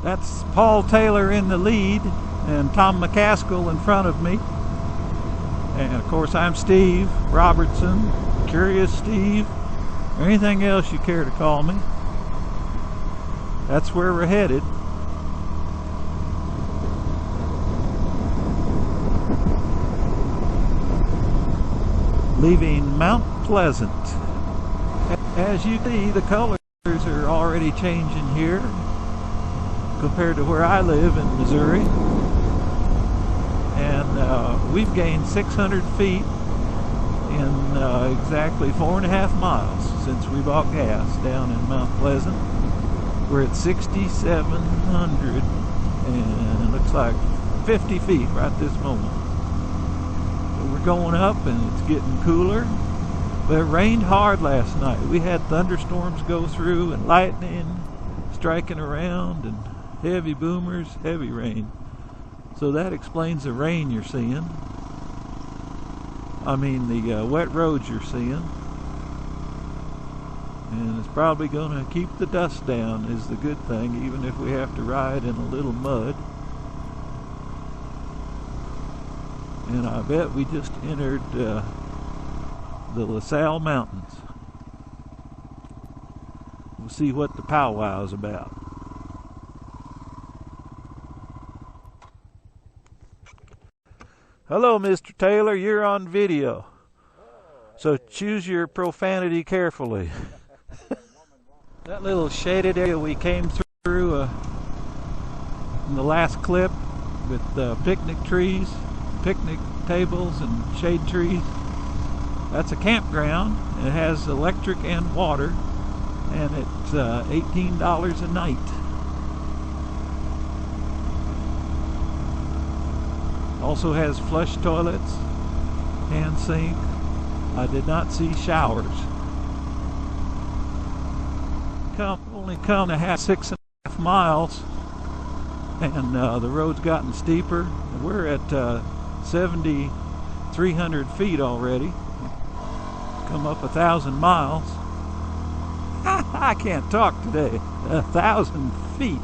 That's Paul Taylor in the lead and Tom McCaskill in front of me. And of course I'm Steve Robertson, Curious Steve, or anything else you care to call me. That's where we're headed. Leaving Mount Pleasant. As you see, the colors are already changing here compared to where I live in Missouri. And we've gained 600 feet in exactly 4.5 miles since we bought gas down in Mount Pleasant. We're at 6,700 and it looks like 50 feet right this moment. So we're going up and it's getting cooler. But it rained hard last night. We had thunderstorms go through and lightning striking around and heavy boomers, heavy rain. So that explains the rain you're seeing. I mean the wet roads you're seeing. And it's probably going to keep the dust down is the good thing, even if we have to ride in a little mud. And I bet we just entered the LaSalle Mountains. We'll see what the powwow is about. Hello, Mr. Taylor, you're on video. So choose your profanity carefully. That little shaded area we came through in the last clip with picnic trees, picnic tables and shade trees. That's a campground. It has electric and water, and it's $18 a night. Also has flush toilets, hand sink. I did not see showers. Only come to 6.5 miles, and the road's gotten steeper. We're at 7,300 feet already. Come up 1,000 miles. I can't talk today. 1,000 feet.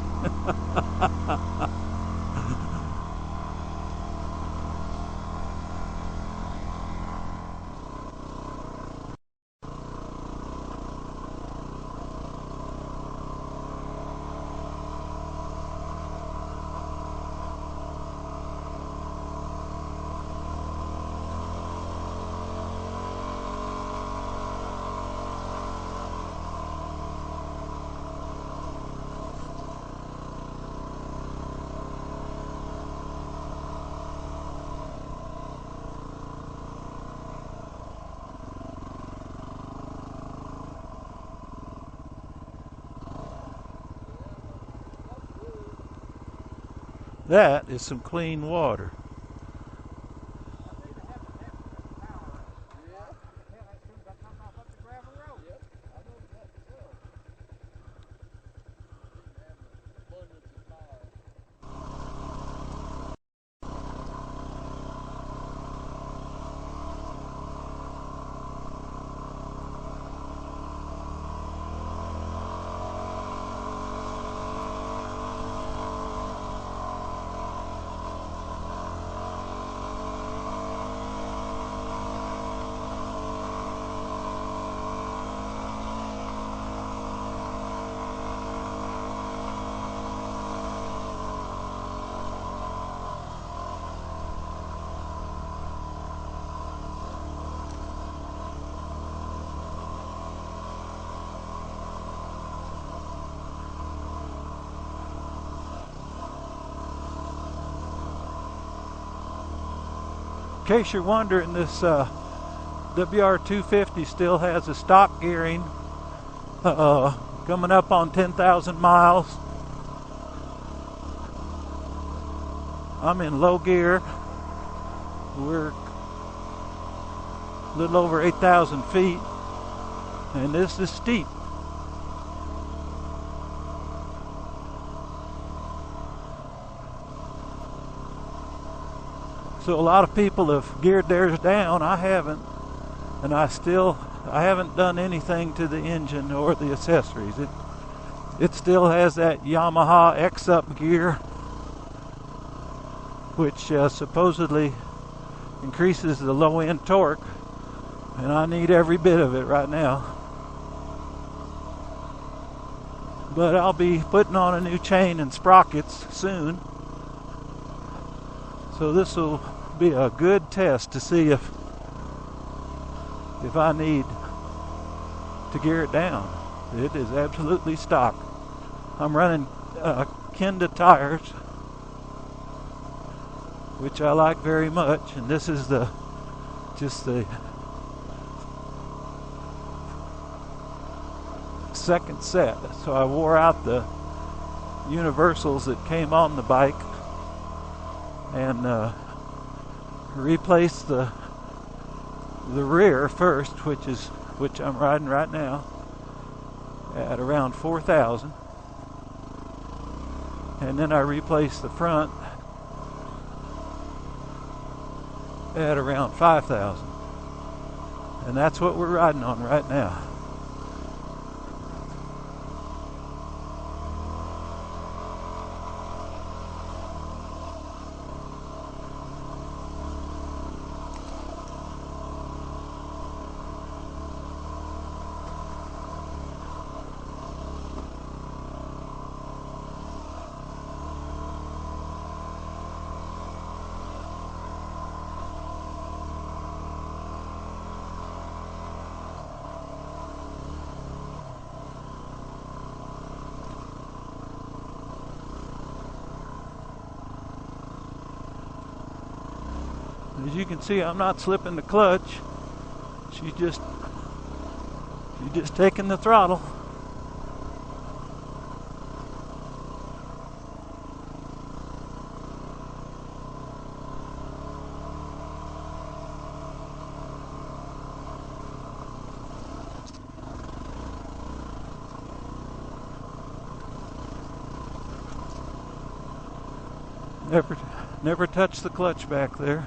That is some clean water. In case you're wondering, this WR250 still has a stock gearing coming up on 10,000 miles. I'm in low gear. We're a little over 8,000 feet, and this is steep. So a lot of people have geared theirs down. I haven't, and I haven't done anything to the engine or the accessories. It It still has that Yamaha X-Up gear, which supposedly increases the low end torque, and I need every bit of it right now. But I'll be putting on a new chain and sprockets soon, so this will be a good test to see if I need to gear it down. It is absolutely stock. I'm running Kenda tires, which I like very much, and this is just the second set. So I wore out the universals that came on the bike and replaced the rear first, which I'm riding right now at around 4,000, and then I replaced the front at around 5,000, and that's what we're riding on right now. As you can see, I'm not slipping the clutch. She's just taking the throttle. Never touch the clutch back there.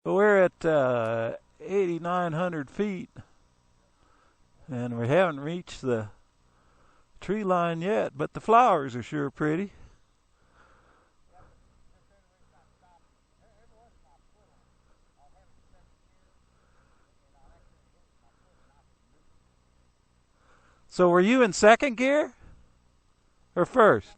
We're at 8,900 feet, and we haven't reached the tree line yet, but the flowers are sure pretty. So were you in second gear or first?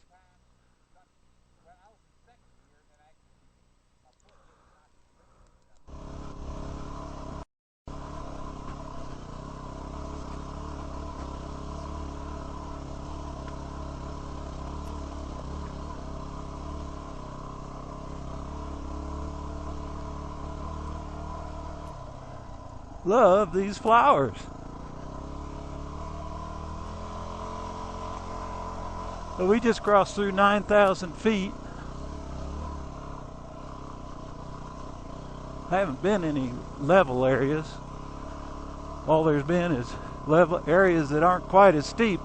Love these flowers. So we just crossed through 9,000 feet. I haven't been any level areas. All there's been is level areas that aren't quite as steep.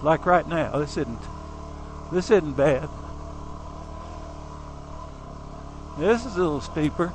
Like right now, this isn't bad. This is a little steeper.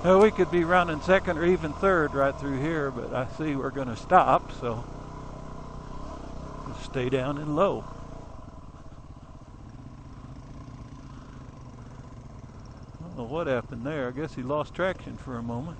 Well, we could be running second or even third right through here, but I see we're going to stop, so just stay down and low. I don't know what happened there. I guess he lost traction for a moment.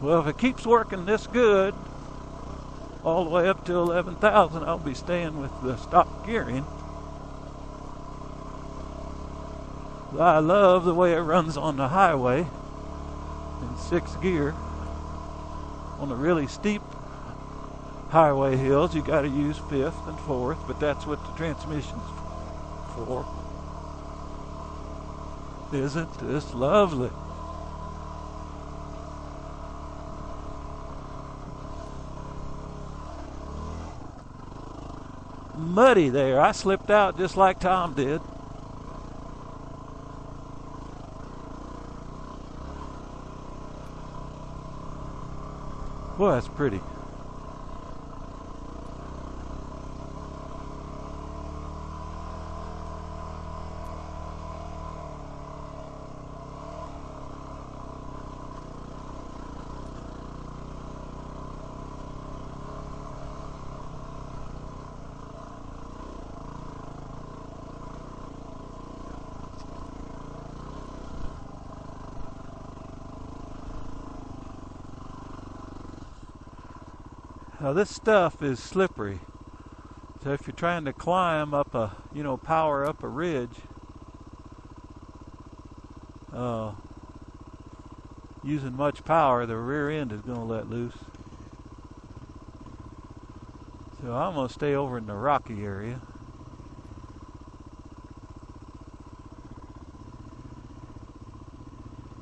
Well, if it keeps working this good, all the way up to 11,000, I'll be staying with the stock gearing. I love the way it runs on the highway in 6th gear. On the really steep highway hills, you got to use 5th and 4th, but that's what the transmission's for. Isn't this lovely? Muddy there. I slipped out just like Tom did. Boy, that's pretty. Now this stuff is slippery, so if you're trying to climb up a, power up a ridge, using much power, the rear end is going to let loose. So I'm going to stay over in the rocky area.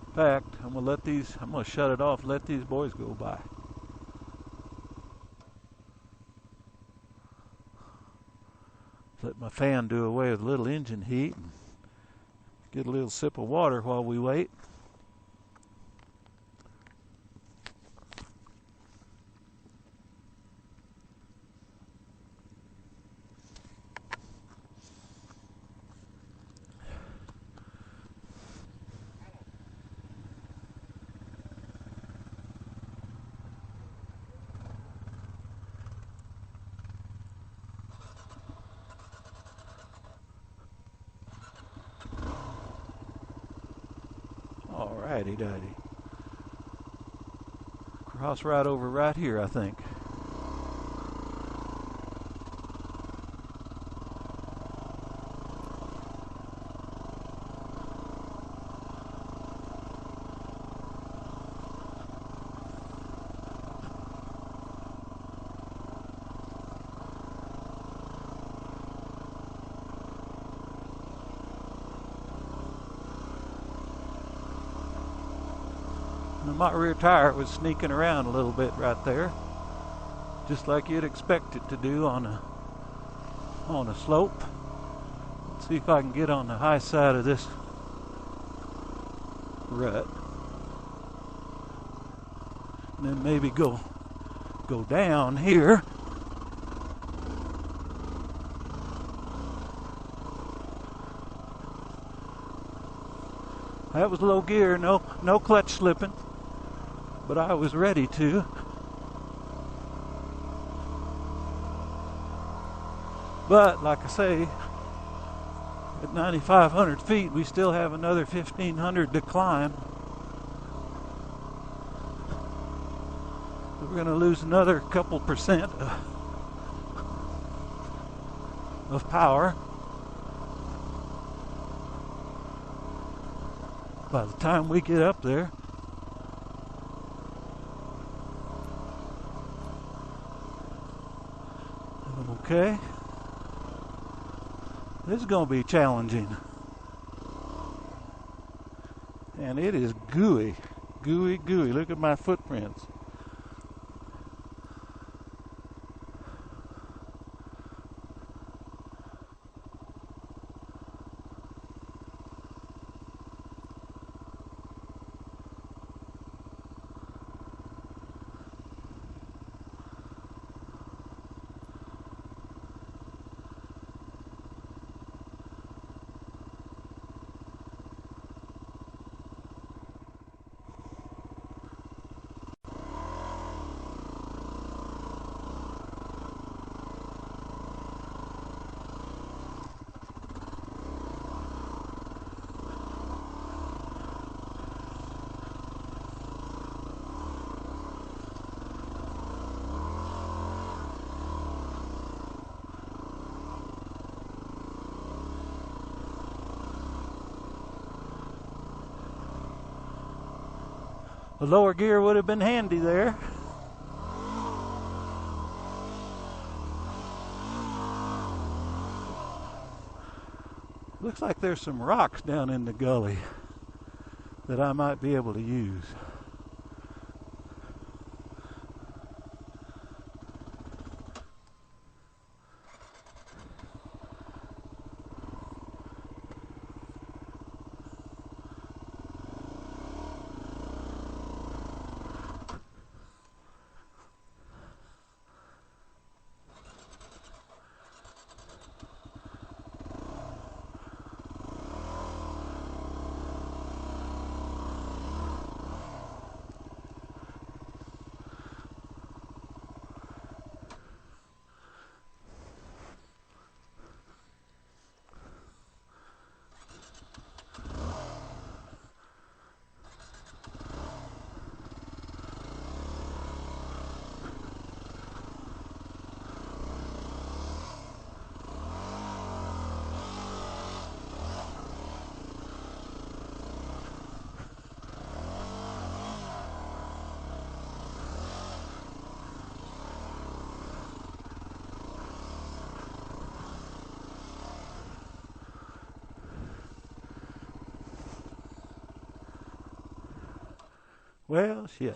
In fact, I'm going to shut it off and let these boys go by. Let my fan do away with a little engine heat and get a little sip of water while we wait. Alrighty, daddy. Cross right over right here, I think. My rear tire was sneaking around a little bit right there, just like you'd expect it to do on a slope. Let's see if I can get on the high side of this rut, and then maybe go down here. That was low gear, no clutch slipping. But I was ready to. But like I say, at 9,500 feet, we still have another 1,500 to climb. We're going to lose another couple percent of power by the time we get up there. Okay. This is going to be challenging. And it is gooey. Gooey, gooey. Look at my footprints. The lower gear would have been handy there. Looks like there's some rocks down in the gully that I might be able to use. Well, shit.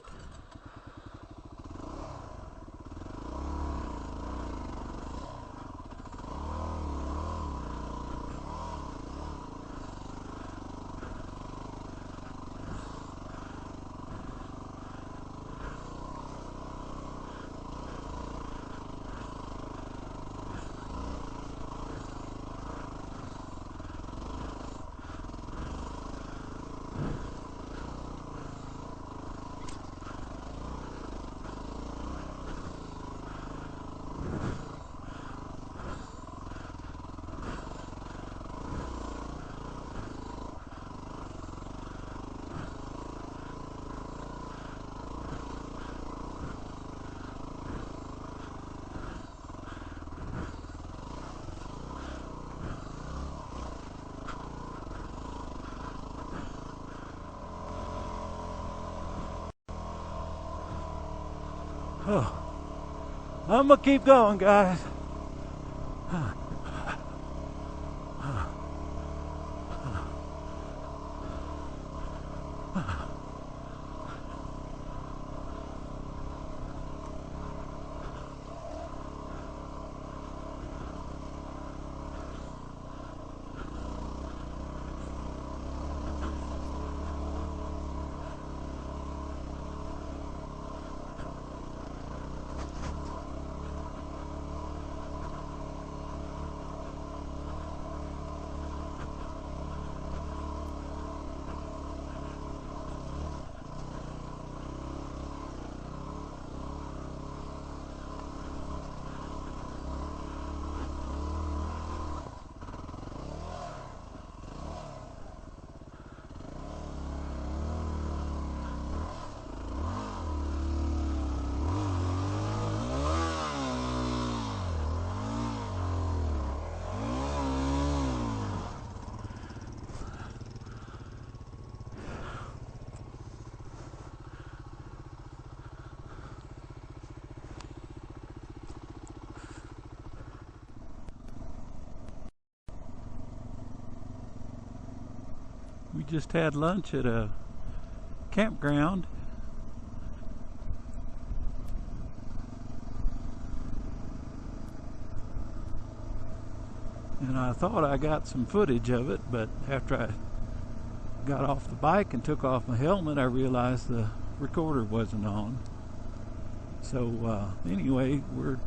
Oh, I'm gonna keep going, guys. just had lunch at a campground. And I thought I got some footage of it, but after I got off the bike and took off my helmet, I realized the recorder wasn't on. So anyway, we're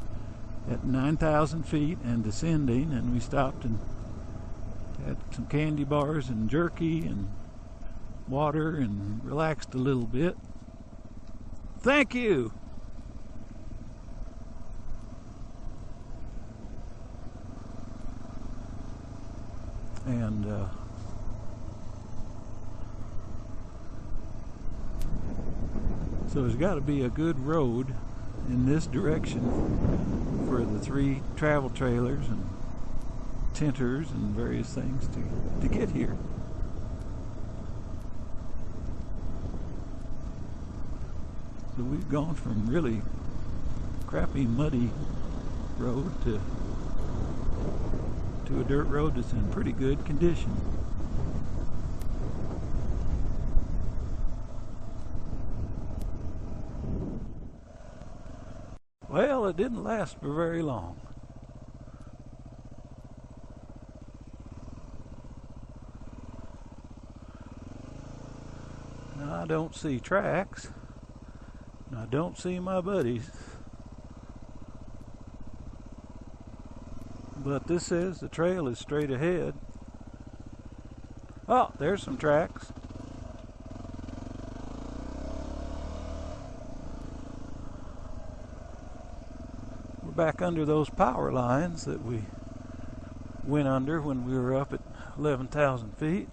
at 9,000 feet and descending, and we stopped and had some candy bars and jerky and water and relaxed a little bit. Thank you! And so there's got to be a good road in this direction for the 3 travel trailers and tenters and various things to get here. So we've gone from really crappy, muddy road to a dirt road that's in pretty good condition. Well, it didn't last for very long. Now, I don't see tracks, and I don't see my buddies. But this says the trail is straight ahead. Oh, there's some tracks. We're back under those power lines that we went under when we were up at 11,000 feet.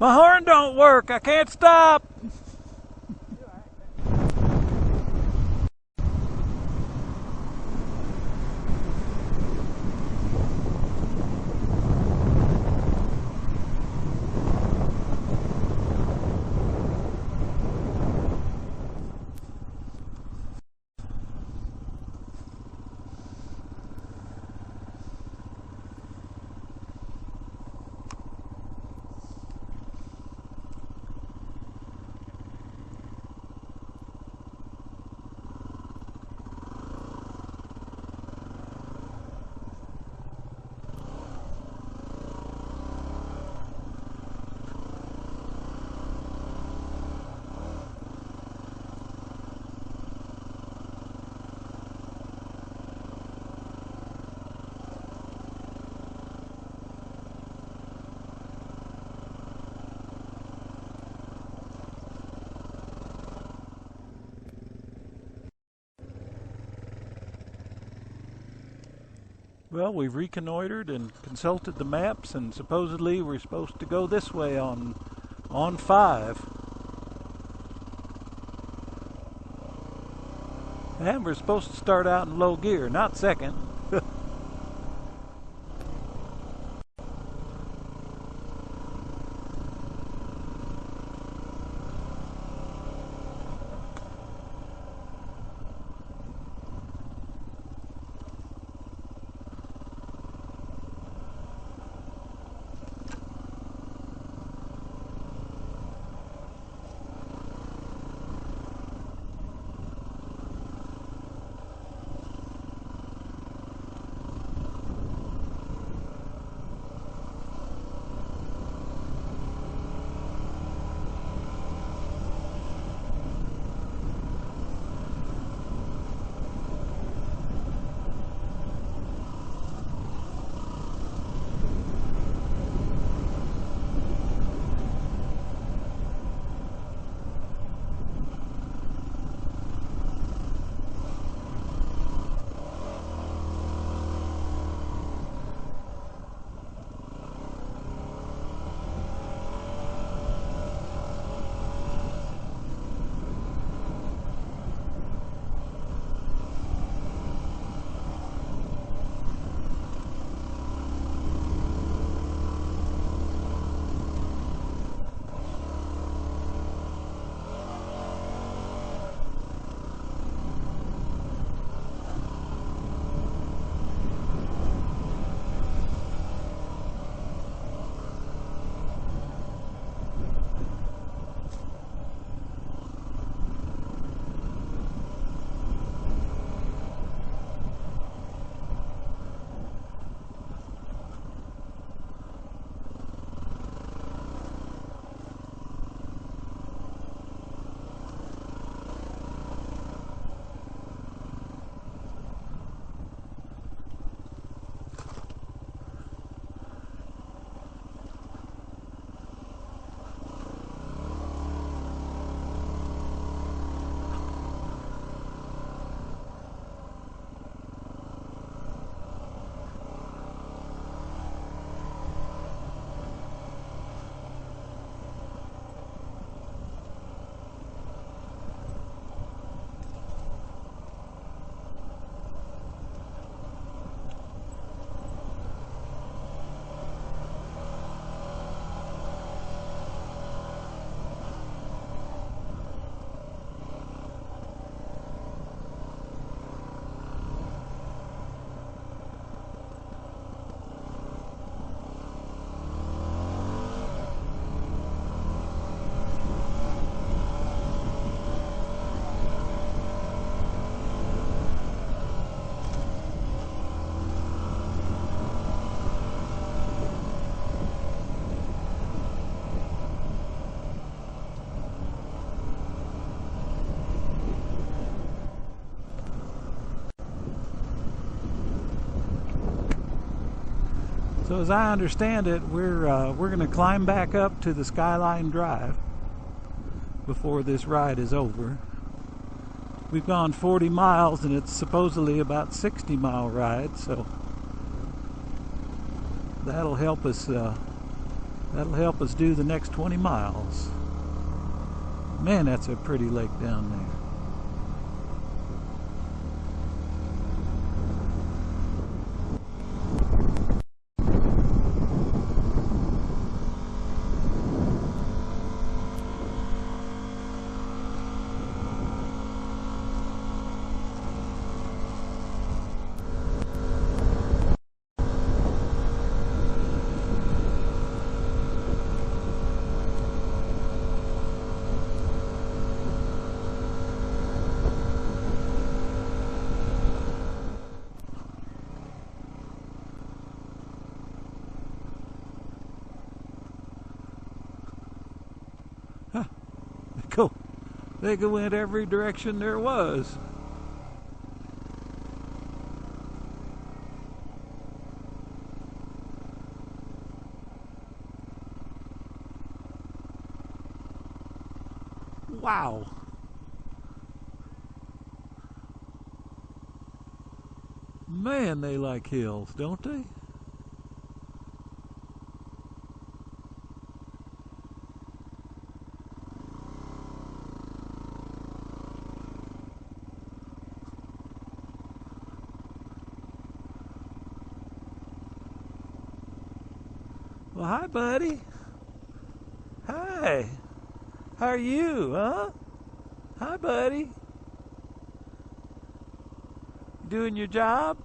My horn don't work. I can't stop. Well, we've reconnoitered and consulted the maps, and supposedly we're supposed to go this way on 5. And we're supposed to start out in low gear, not second. So as I understand it, we're going to climb back up to the Skyline Drive before this ride is over. We've gone 40 miles and it's supposedly about 60-mile ride, so that'll help us That'll help us do the next 20 miles. Man, that's a pretty lake down there. Cool. They go in every direction there was. Wow. Man, they like hills, don't they? Well, hi, buddy. Hi. How are you, huh? Hi, buddy. You doing your job?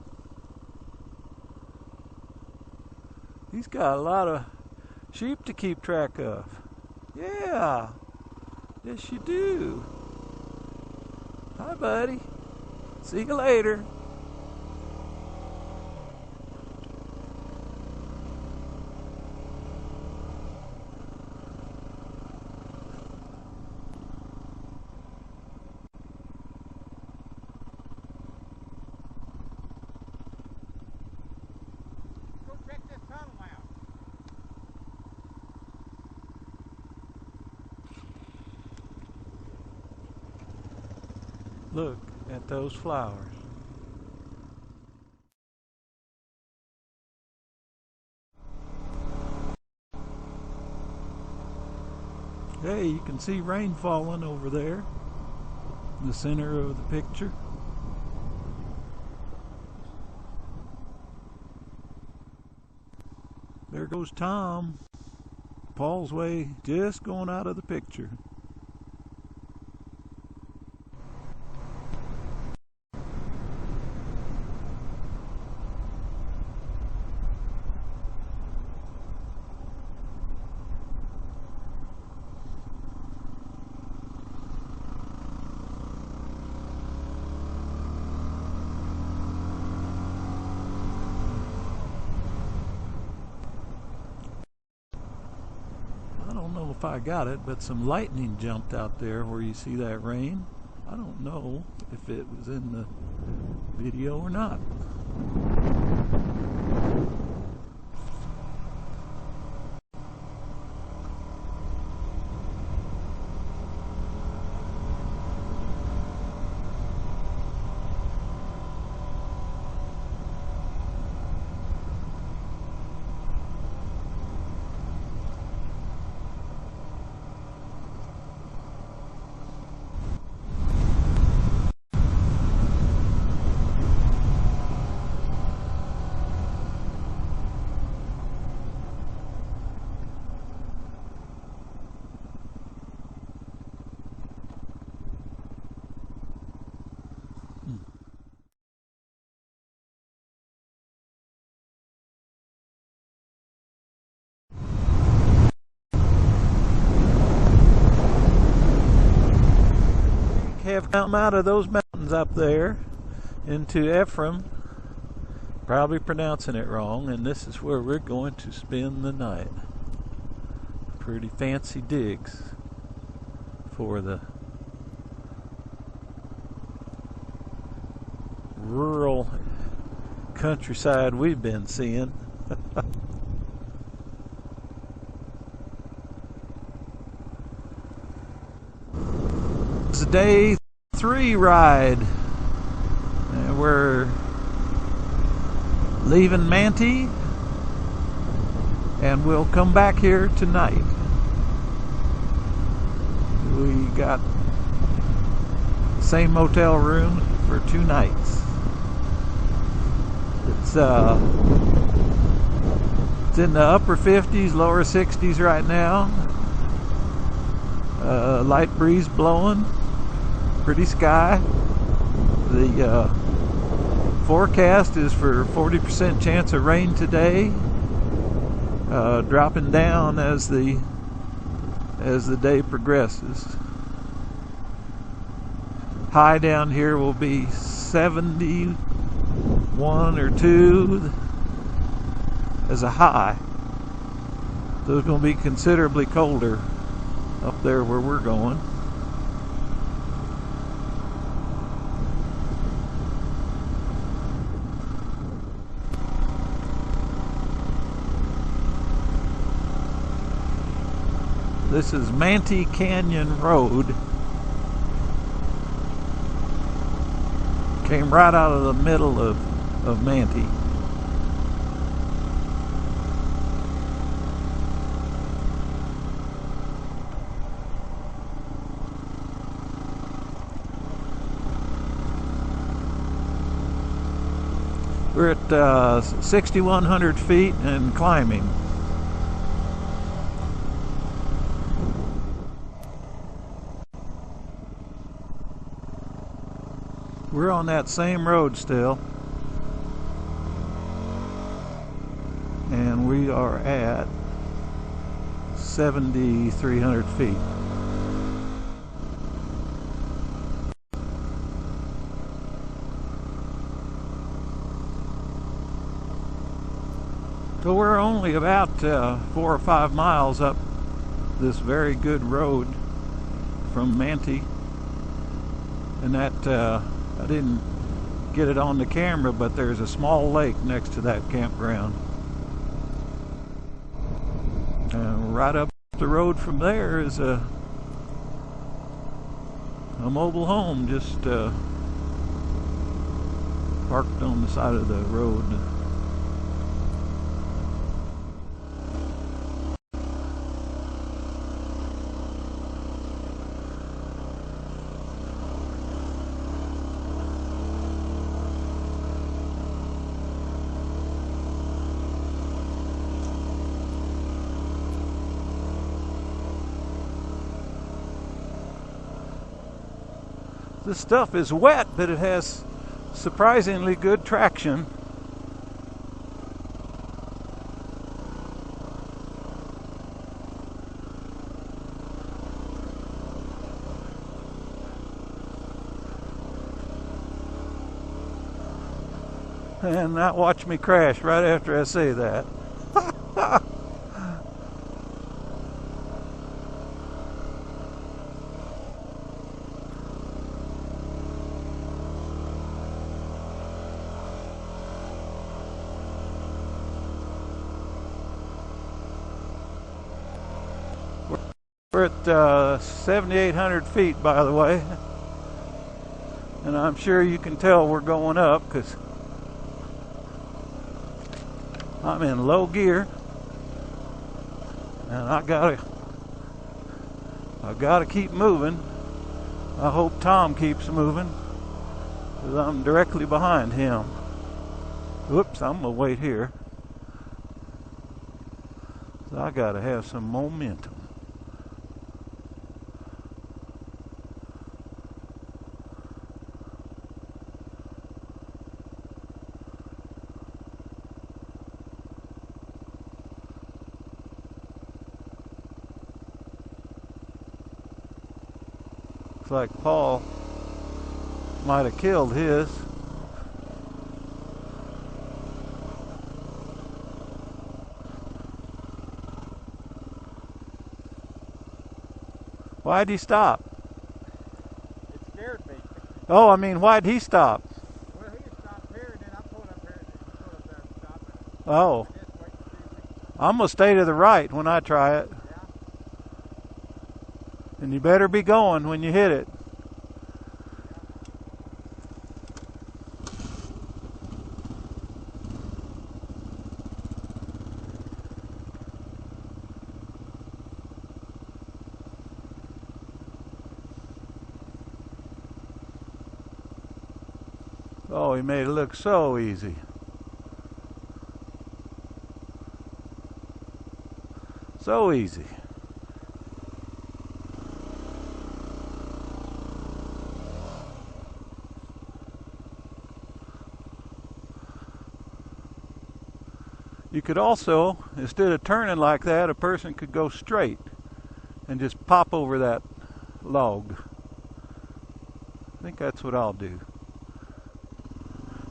He's got a lot of sheep to keep track of. Yeah. Yes, you do. Hi, buddy. See you later. Look at those flowers. Hey, you can see rain falling over there in the center of the picture. There goes Tom. Paul's way just going out of the picture. If I got it, but some lightning jumped out there where you see that rain. I don't know if it was in the video or not. Have come out of those mountains up there into Ephraim, probably pronouncing it wrong, and this is where we're going to spend the night. Pretty fancy digs for the rural countryside we've been seeing. It's a day 3 ride, and we're leaving Manti and we'll come back here tonight. We got the same motel room for 2 nights. It's in the upper 50s, lower 60s right now. Light breeze blowing, pretty sky. The forecast is for 40% chance of rain today, dropping down as the day progresses. High down here will be 71 or 2 as a high, so it's going to be considerably colder up there where we're going. This is Manti Canyon Road. Came right out of the middle of Manti. We're at 6,100 feet and climbing. We're on that same road still, and we are at 7,300 feet. So we're only about 4 or 5 miles up this very good road from Manti, and that I didn't get it on the camera, but there's a small lake next to that campground. And right up the road from there is a mobile home just parked on the side of the road. This stuff is wet, but it has surprisingly good traction. And not watch me crash right after I say that. We're at 7,800 feet, by the way, and I'm sure you can tell we're going up because I'm in low gear, and I gotta keep moving. I hope Tom keeps moving because I'm directly behind him. Whoops, I'm gonna wait here. So I gotta have some momentum. Like Paul might have killed his. Why'd he stop? It scared me. Oh, I mean, why'd he stop? Well, he stopped here, and then I pulled up here, and he pulled up there and stopped it. Oh. I'm gonna stay to the right when I try it. Yeah. And you better be going when you hit it. Oh, he made it look so easy. So easy. You could also, instead of turning like that, a person could go straight and just pop over that log. I think that's what I'll do.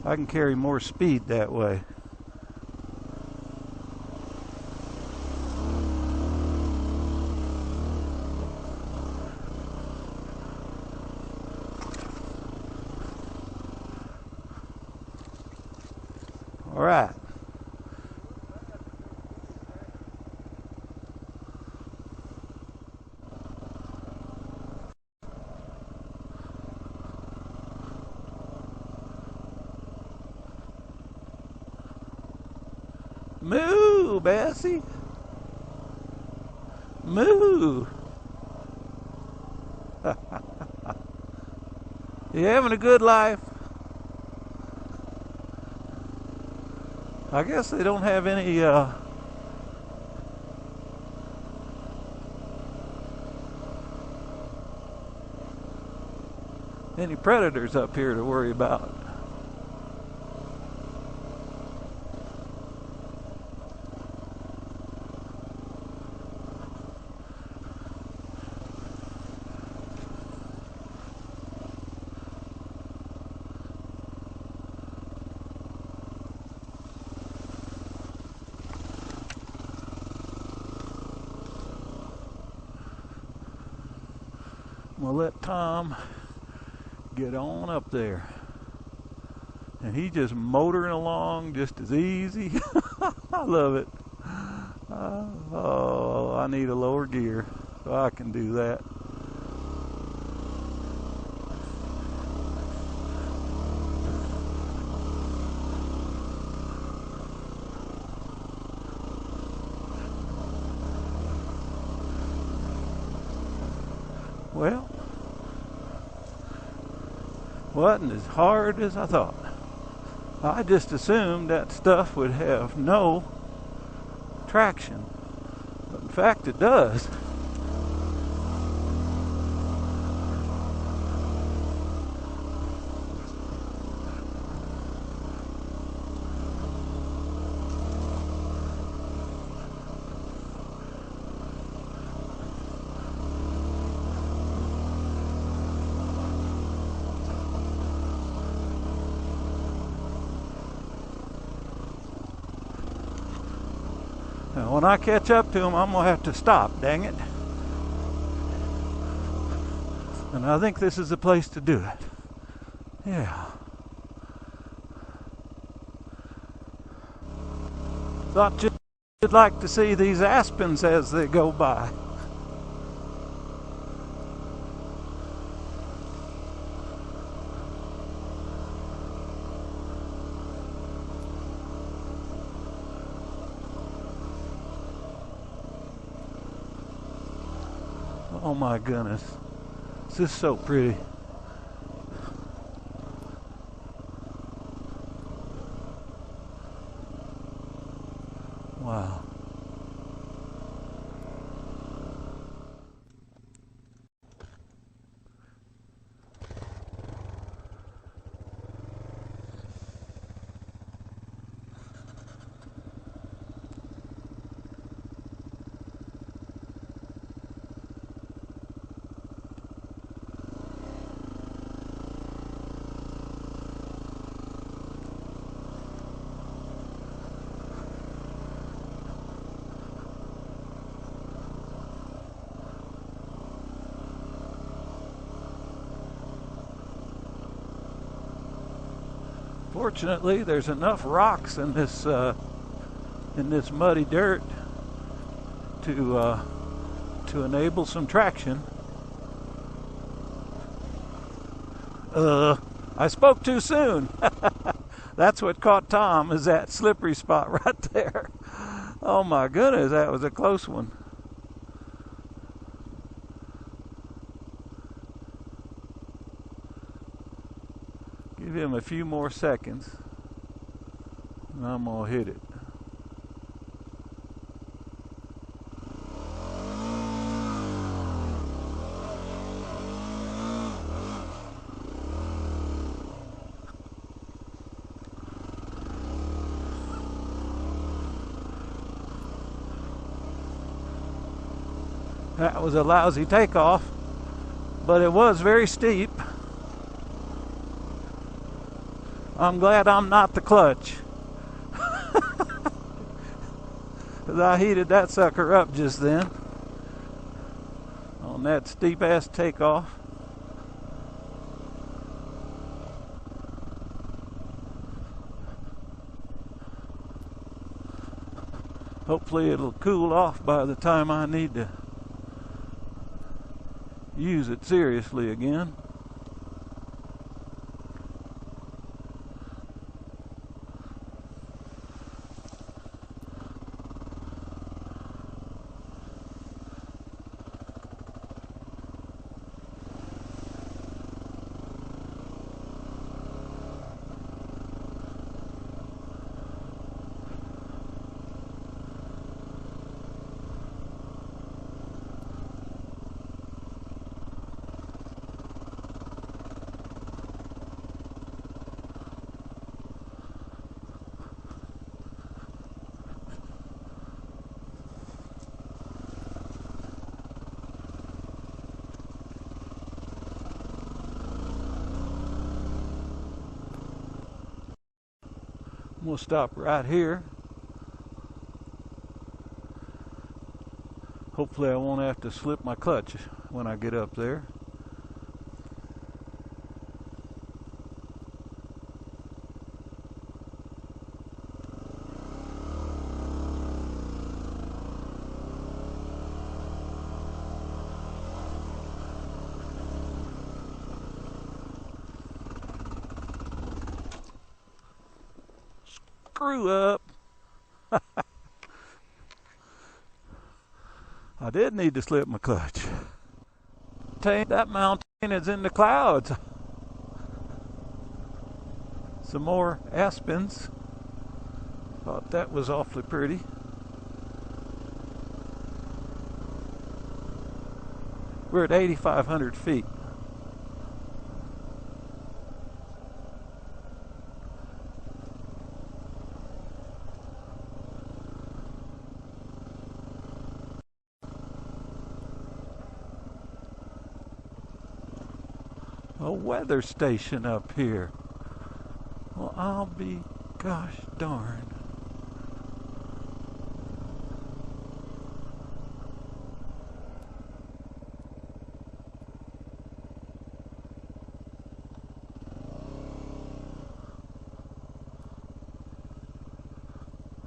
I can carry more speed that way. All right. Moo, Bessie. Moo. You having a good life? I guess they don't have any predators up here to worry about. We'll let Tom get on up there. And he's just motoring along just as easy. I love it. Oh, I need a lower gear so I can do that. Well, wasn't as hard as I thought. I just assumed that stuff would have no traction, but in fact it does. Now, when I catch up to him, I'm going to have to stop, dang it. And I think this is the place to do it. Yeah. Thought you'd like to see these aspens as they go by. Oh my goodness, this is so pretty. Wow. Fortunately, there's enough rocks in this muddy dirt to enable some traction. I spoke too soon. That's what caught Tom, is that slippery spot right there. Oh my goodness, that was a close one. Give him a few more seconds and I'm gonna hit it. That was a lousy takeoff, but it was very steep. I'm glad I'm not the clutch. Because I heated that sucker up just then on that steep ass takeoff. Hopefully it'll cool off by the time I need to use it seriously again. We'll stop right here. Hopefully I won't have to slip my clutch when I get up there. Screw up. I did need to slip my clutch. That mountain is in the clouds. Some more aspens. Thought that was awfully pretty. We're at 8,500 feet. A weather station up here. Well, I'll be gosh darn.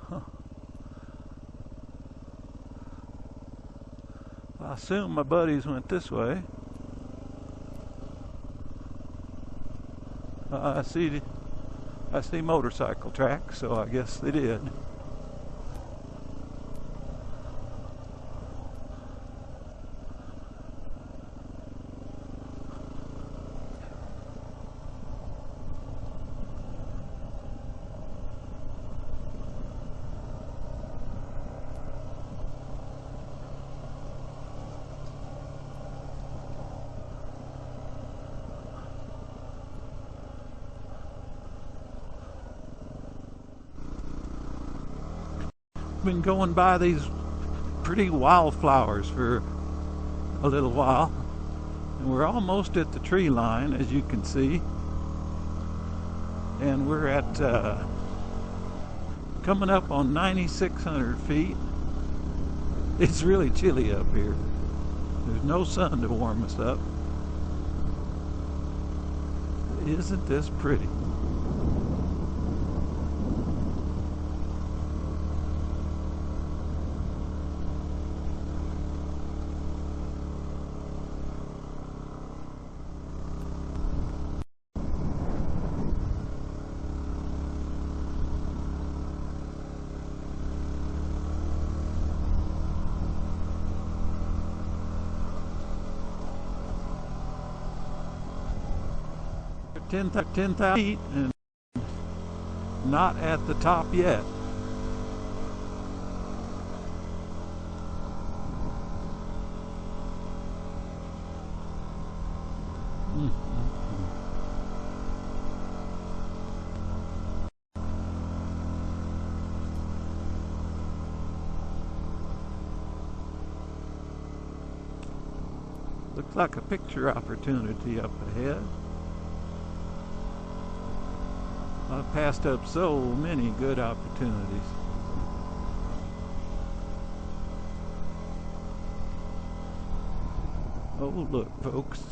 Huh. I assume my buddies went this way. I see motorcycle tracks, so I guess they did. Been going by these pretty wildflowers for a little while, and we're almost at the tree line, as you can see, and we're at coming up on 9,600 feet. It's really chilly up here. There's no sun to warm us up. Isn't this pretty? 10,000 feet and not at the top yet. Looks like a picture opportunity up ahead. I've passed up so many good opportunities. Oh, look, folks.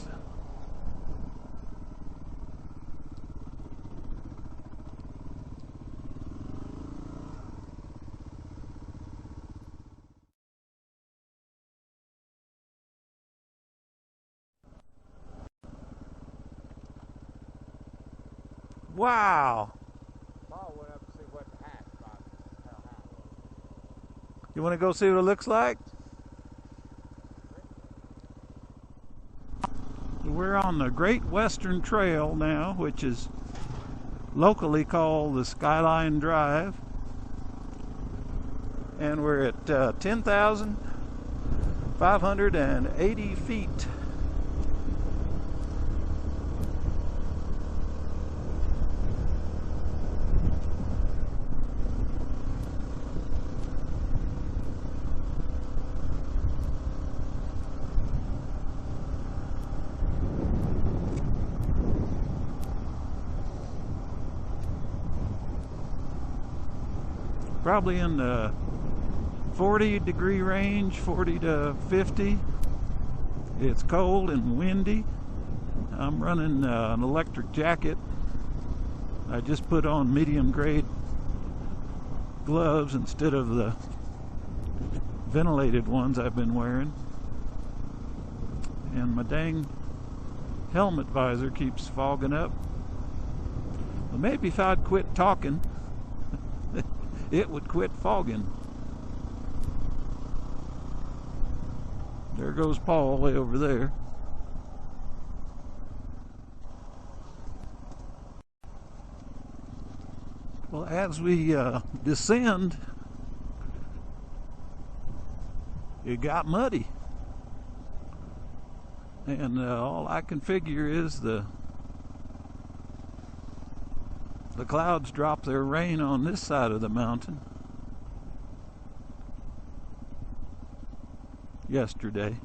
Wow! Paul went up to see what the hatch about how high it was. You want to go see what it looks like? We're on the Great Western Trail now, which is locally called the Skyline Drive. And we're at 10,580 feet. Probably in the 40-degree range, 40 to 50. It's cold and windy. I'm running an electric jacket. I just put on medium grade gloves instead of the ventilated ones I've been wearing. And my dang helmet visor keeps fogging up. Well, maybe if I'd quit talking, it would quit fogging. There goes Paul way over there. Well, as we descend, it got muddy. And all I can figure is the clouds drop their rain on this side of the mountain yesterday.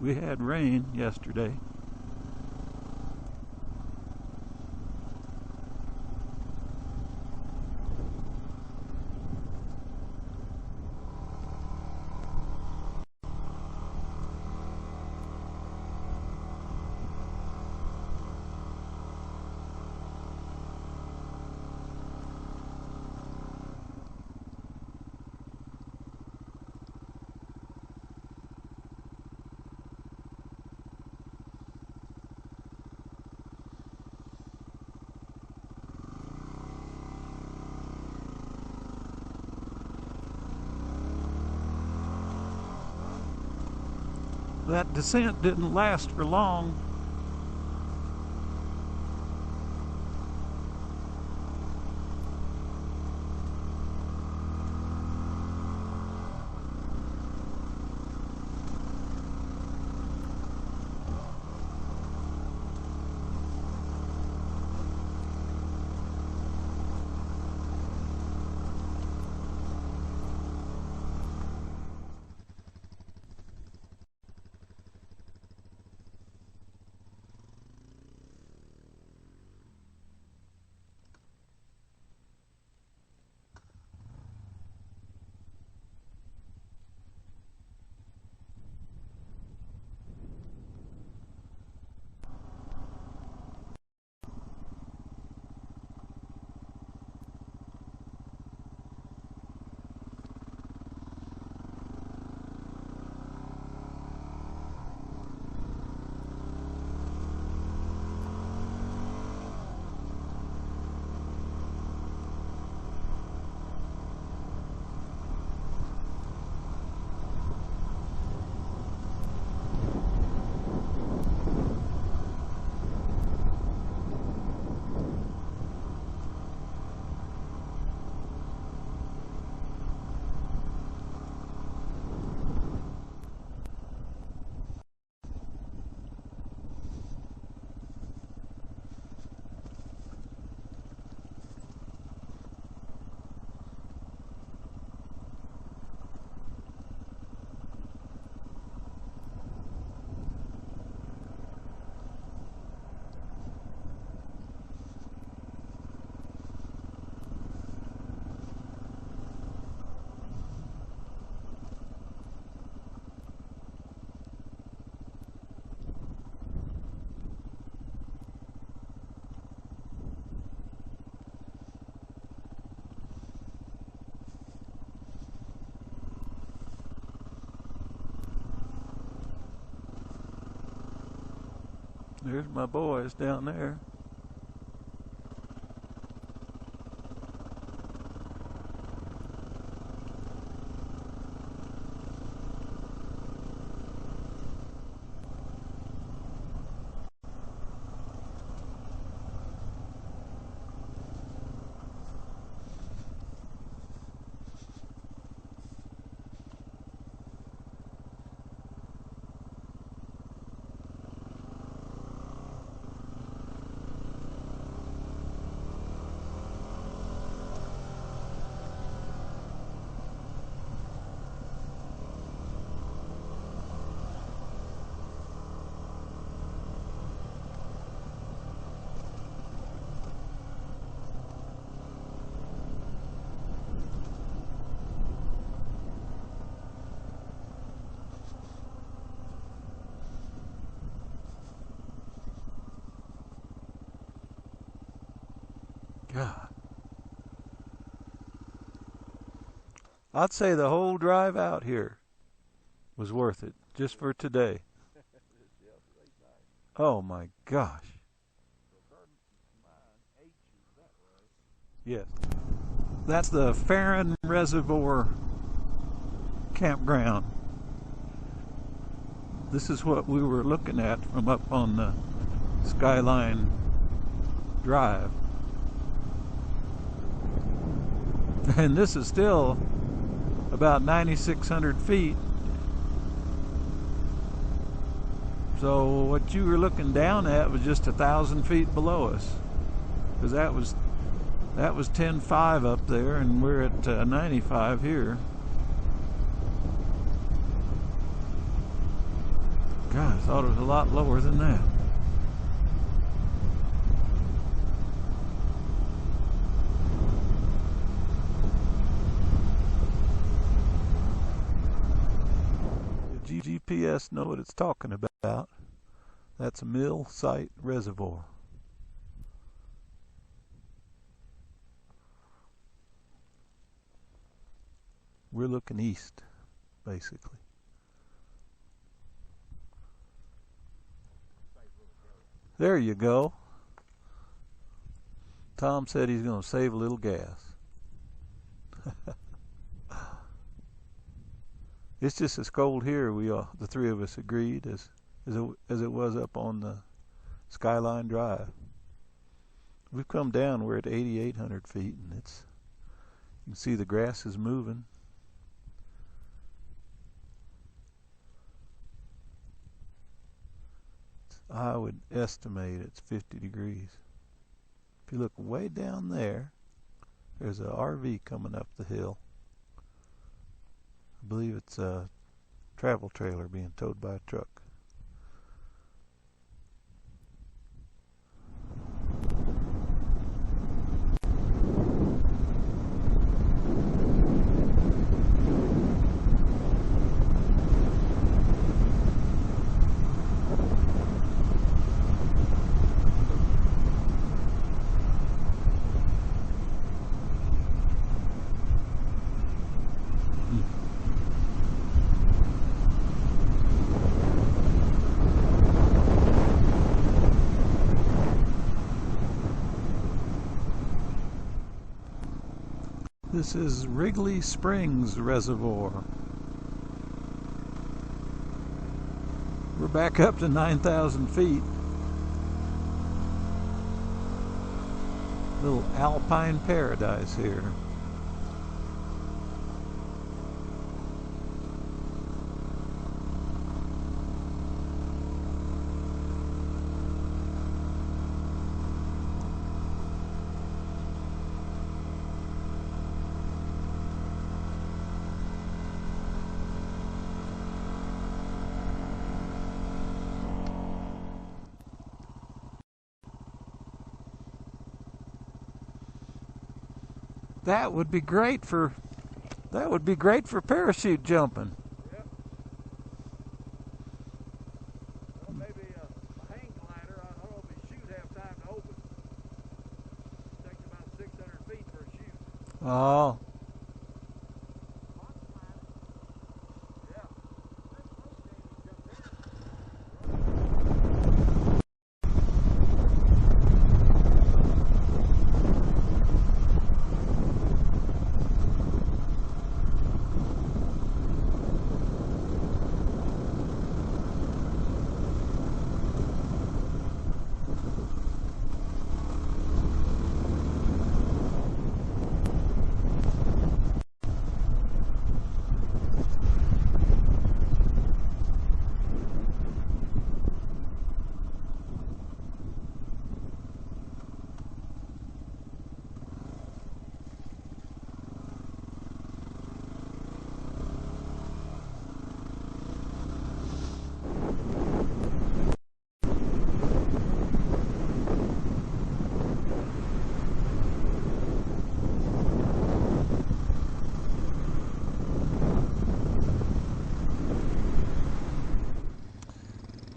We had rain yesterday. That descent didn't last for long. There's my boys down there. God. I'd say the whole drive out here was worth it just for today. Oh my gosh. Yes. That's the Farron Reservoir campground. This is what we were looking at from up on the Skyline Drive. And this is still about 9,600 feet. So what you were looking down at was just 1,000 feet below us, because that was 10.5 up there, and we're at 95 here. God, I thought it was a lot lower than that. GPS know what it's talking about. That's a mill site reservoir. We're looking east, basically. There you go. Tom said he's going to save a little gas. It's just as cold here, the three of us agreed, as it was up on the Skyline Drive. We've come down, we're at 8,800 feet, and you can see the grass is moving. I would estimate it's 50 degrees. If you look way down there, there's an RV coming up the hill. I believe it's a travel trailer being towed by a truck. This is Wrigley Springs Reservoir. We're back up to 9,000 feet. Little alpine paradise here. That would be great for parachute jumping. Yep. Well, maybe a hang glider. I don't know if a chute have time to open. It takes about 600 feet for a chute. Oh.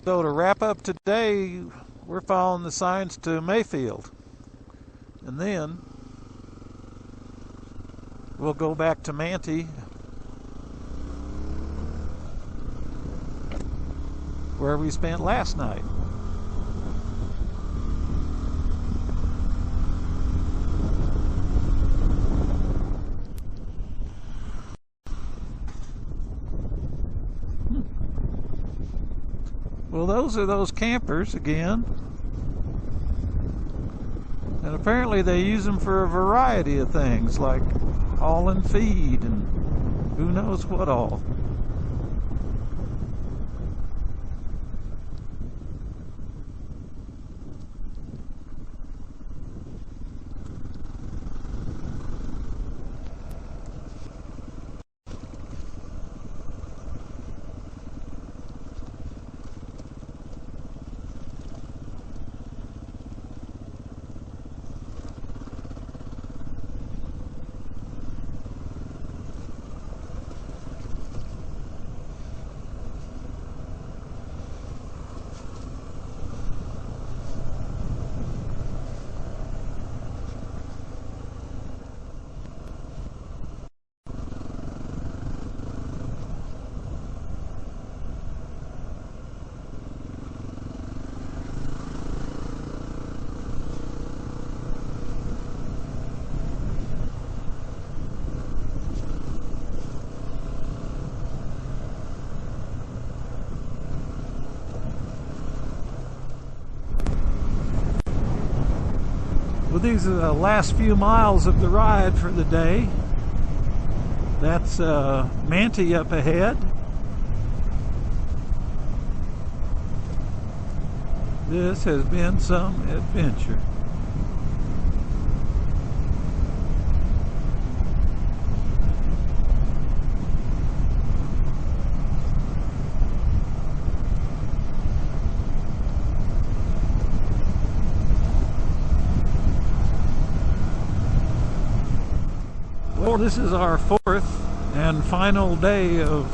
So to wrap up today, we're following the signs to Mayfield. And then we'll go back to Manti, where we spent last night. Well, those are those campers again. And apparently they use them for a variety of things, like hauling feed and who knows what all. Well, these are the last few miles of the ride for the day. That's Manti up ahead. This has been some adventure. Well, this is our fourth and final day of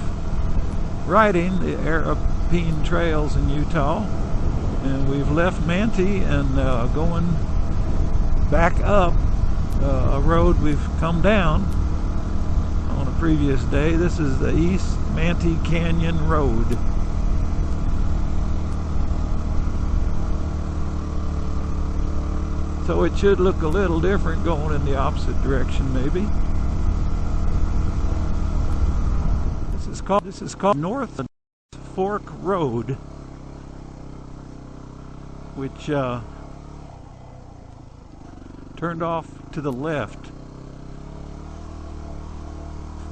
riding the Arapeen trails in Utah, and we've left Manti and going back up a road we've come down on a previous day. This is the East Manti Canyon Road. So it should look a little different going in the opposite direction, maybe. This is called North Fork Road, which turned off to the left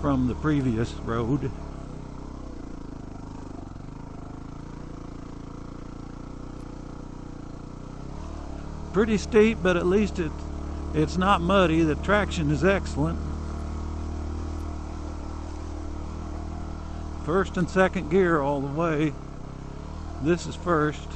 from the previous road. Pretty steep, but at least it's not muddy. The traction is excellent. First and second gear all the way. This is first.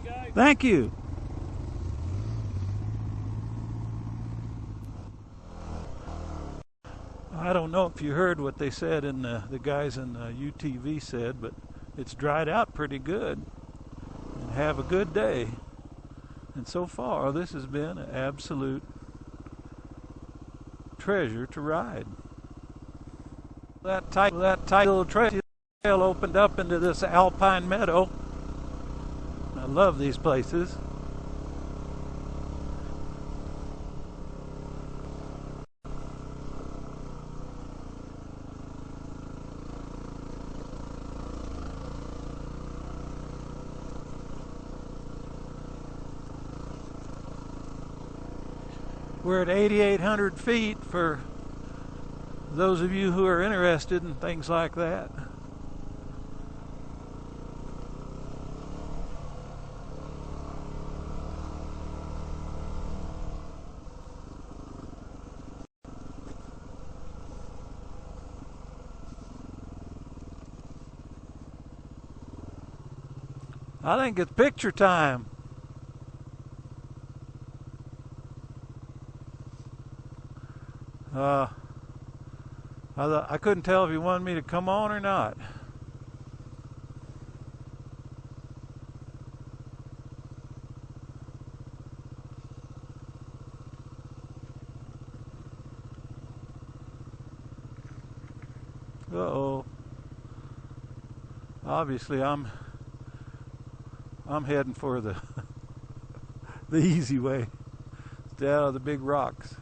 guys. Thank you. I don't know if you heard what they said in the guys in UTV said, but it's dried out pretty good. And have a good day. And so far, this has been an absolute treasure to ride. That tight little trail opened up into this alpine meadow. I love these places. We're at 8,800 feet for those of you who are interested in things like that. I think it's picture time. I couldn't tell if you wanted me to come on or not. Uh-oh. Obviously, I'm heading for the the easy way. Stay out of the big rocks.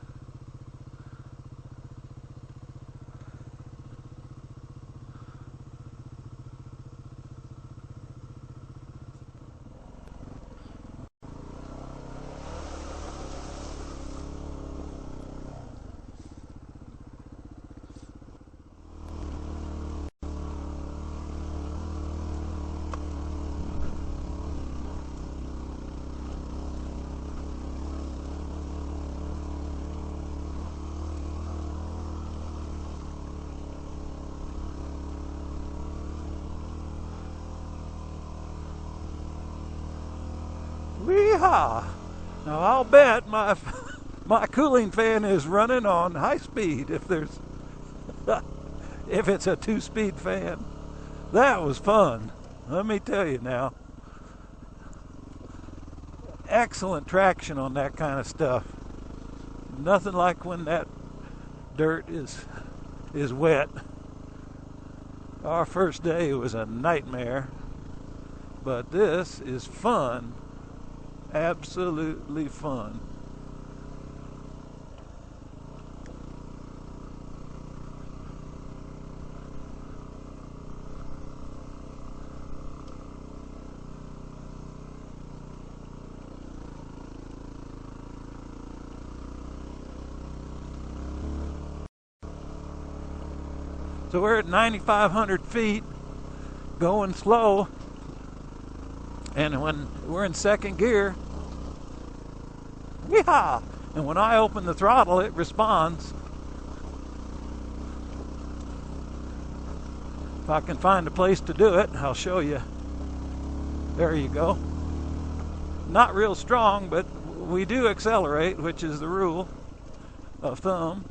Weehaw! Now I'll bet my cooling fan is running on high speed if there's if it's a 2-speed fan. That was fun. Let me tell you now. Excellent traction on that kind of stuff. Nothing like when that dirt is wet. Our first day was a nightmare, but this is fun. Absolutely fun. So we're at 9,500 feet, going slow, and when we're in second gear, yeehaw! And when I open the throttle, it responds. If I can find a place to do it, I'll show you. There you go. Not real strong, but we do accelerate, which is the rule of thumb.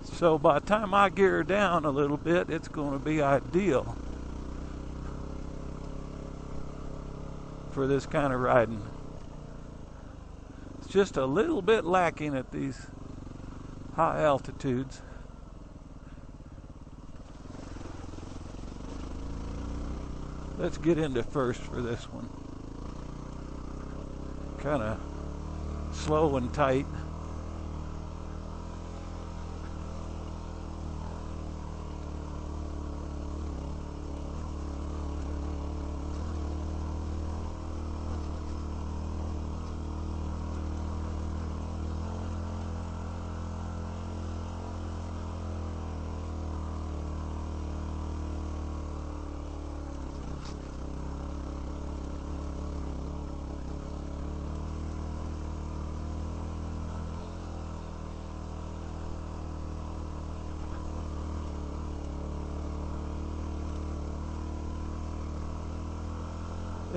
So by the time I gear down a little bit, it's going to be ideal for this kind of riding. It's just a little bit lacking at these high altitudes. Let's get into first for this one. Kind of slow and tight.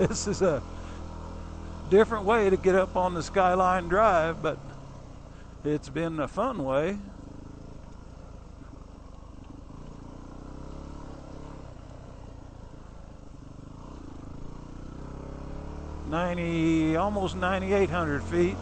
This is a different way to get up on the Skyline Drive, but it's been a fun way. Almost 9,800 feet.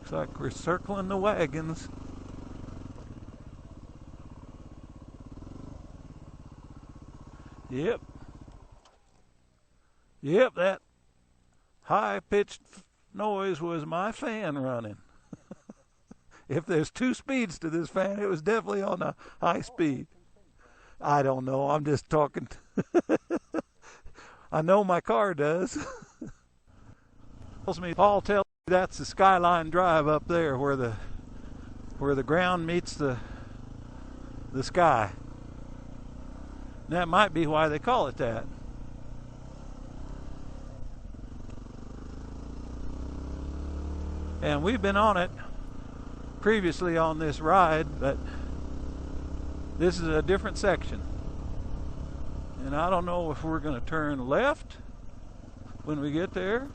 Looks like we're circling the wagons. Yep. Yep, that high-pitched noise was my fan running. If there's two speeds to this fan, it was definitely on a high speed. I don't know. I'm just talking. I know my car does. Paul tells me that's the Skyline Drive up there where the ground meets the sky. And that might be why they call it that. And we've been on it previously on this ride, but this is a different section. And I don't know if we're going to turn left when we get there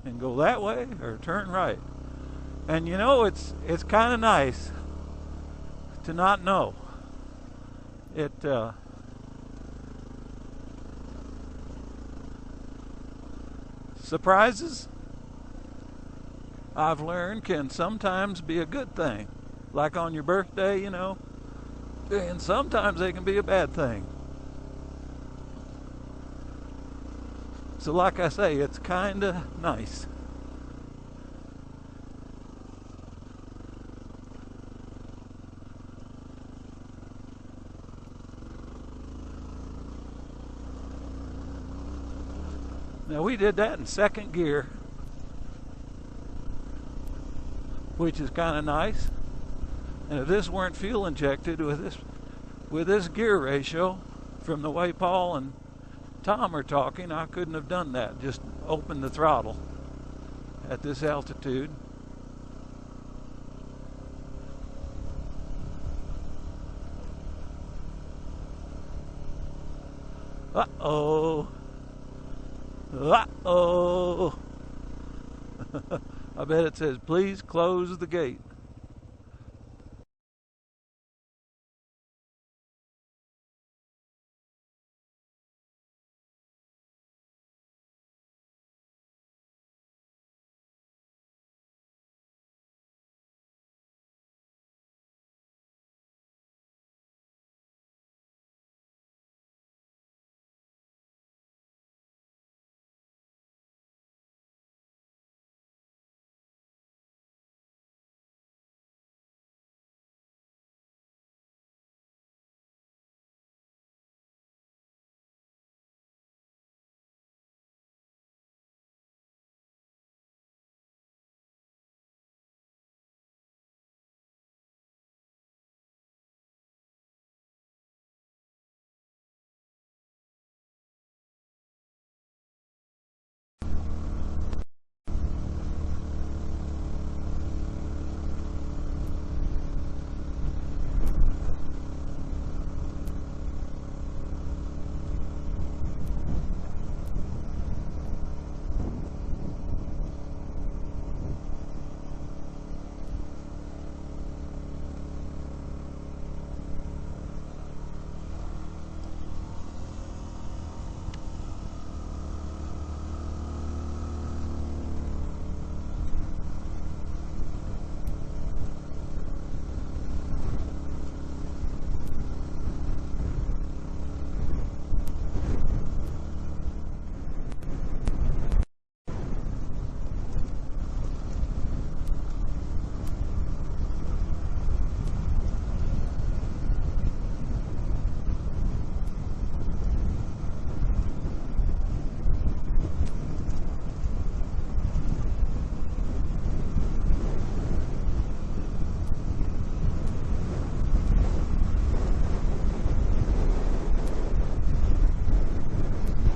and go that way or turn right. And you know, it's kind of nice to not know. It surprises, I've learned, can sometimes be a good thing. Like on your birthday, you know. And sometimes they can be a bad thing. So like I say, it's kind of nice. Now we did that in second gear, which is kind of nice. And if this weren't fuel injected with this gear ratio, from the way Paul and Tom are talking, I couldn't have done that. Just open the throttle at this altitude. Uh-oh. Uh-oh. I bet it says, please close the gate.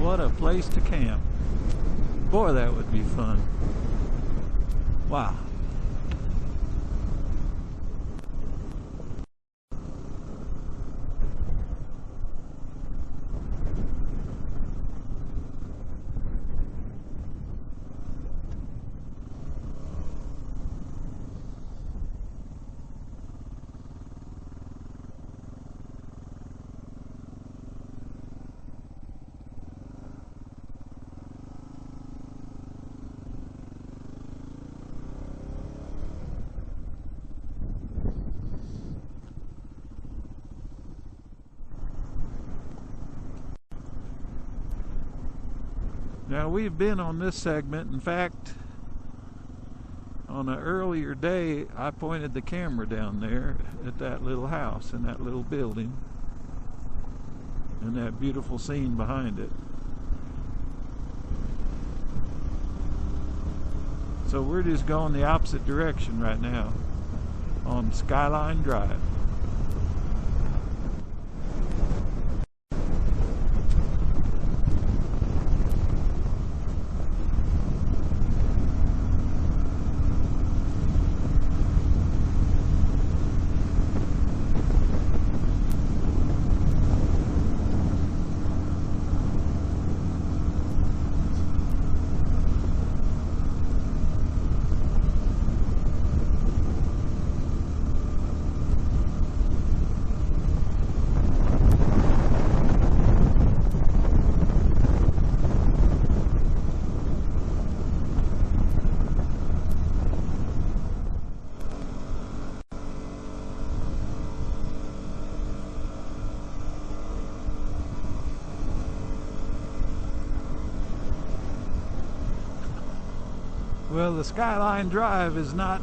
What a place to camp. Boy, that would be fun. Wow. Now, we've been on this segment. In fact, on an earlier day, I pointed the camera down there at that little house and that little building and that beautiful scene behind it. So we're just going the opposite direction right now on Skyline Drive. Well, the Skyline Drive is not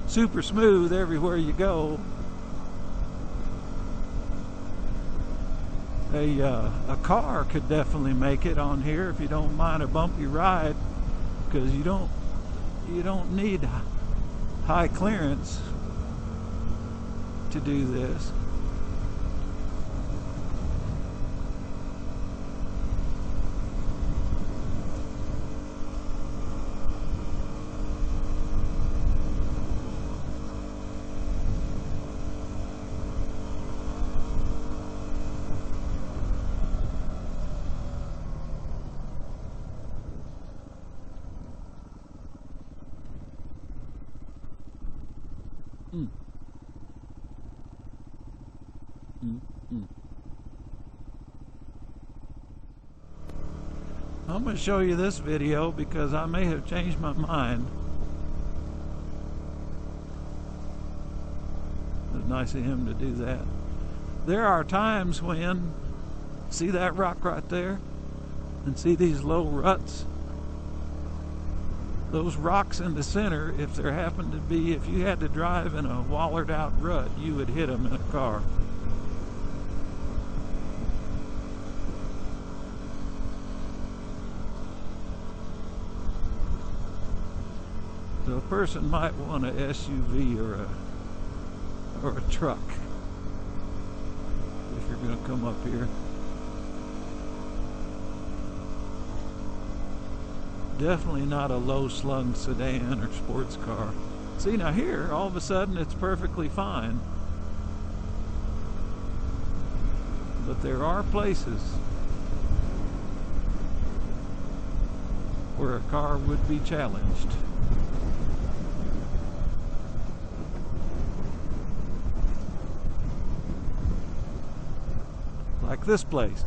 super smooth everywhere you go. A car could definitely make it on here if you don't mind a bumpy ride, because you don't need high clearance to do this. I'm going to show you this video because I may have changed my mind. It was nice of him to do that. There are times when, see that rock right there? And see these low ruts? Those rocks in the center, if there happened to be, if you had to drive in a wallered out rut, you would hit them in a car. So a person might want an SUV or a truck if you're going to come up here. Definitely not a low-slung sedan or sports car. See, now here, all of a sudden, it's perfectly fine. But there are places where a car would be challenged. Like this place.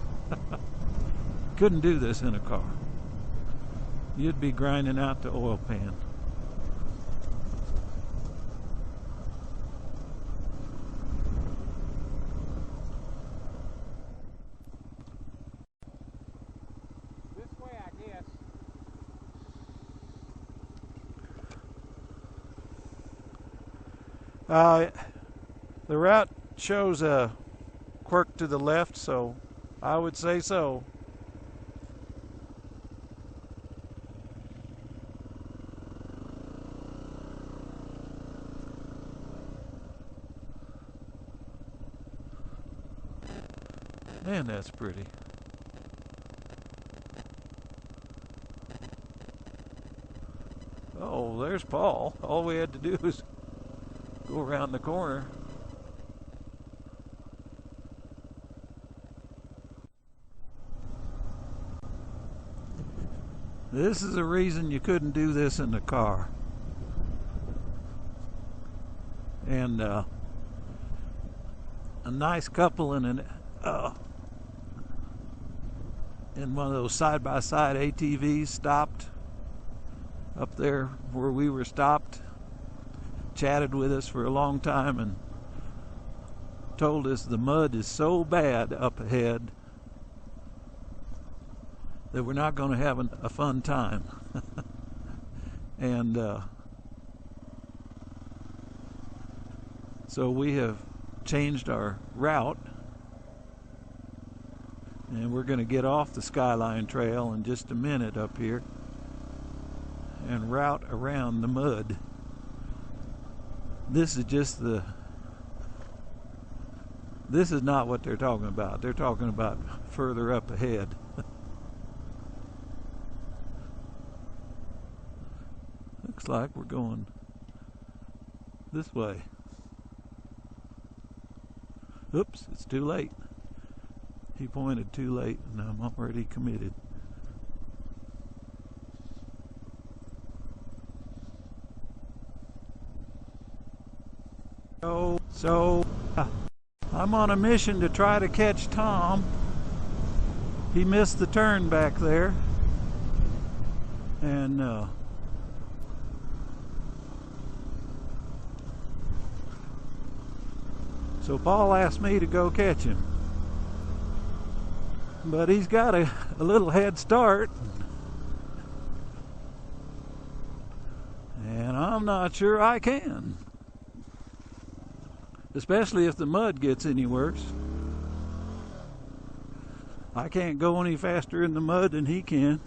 Couldn't do this in a car. You'd be grinding out the oil pan. This way, I guess. The route shows a quirk to the left, so I would say so. Man, that's pretty. Oh, there's Paul. All we had to do was go around the corner. This is the reason you couldn't do this in the car. And a nice couple in one of those side-by-side ATVs stopped up there where we were stopped, chatted with us for a long time, and told us the mud is so bad up ahead that we're not going to have a fun time. And so we have changed our route, and we're going to get off the Skyline Trail in just a minute up here and route around the mud. This is just this is not what they're talking about. They're talking about further up ahead. Looks like we're going this way. Oops, it's too late. He pointed too late, and I'm already committed. So I'm on a mission to try to catch Tom. He missed the turn back there, and so Paul asked me to go catch him, but he's got a little head start, and I'm not sure I can, especially if the mud gets any worse. I can't go any faster in the mud than he can.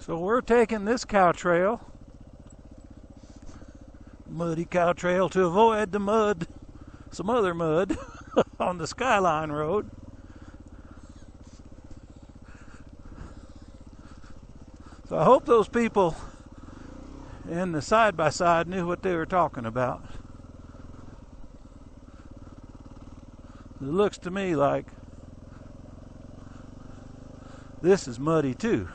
So we're taking this cow trail, muddy cow trail, to avoid the mud, some other mud, on the Skyline Road. So I hope those people in the side-by-side knew what they were talking about. It looks to me like this is muddy too.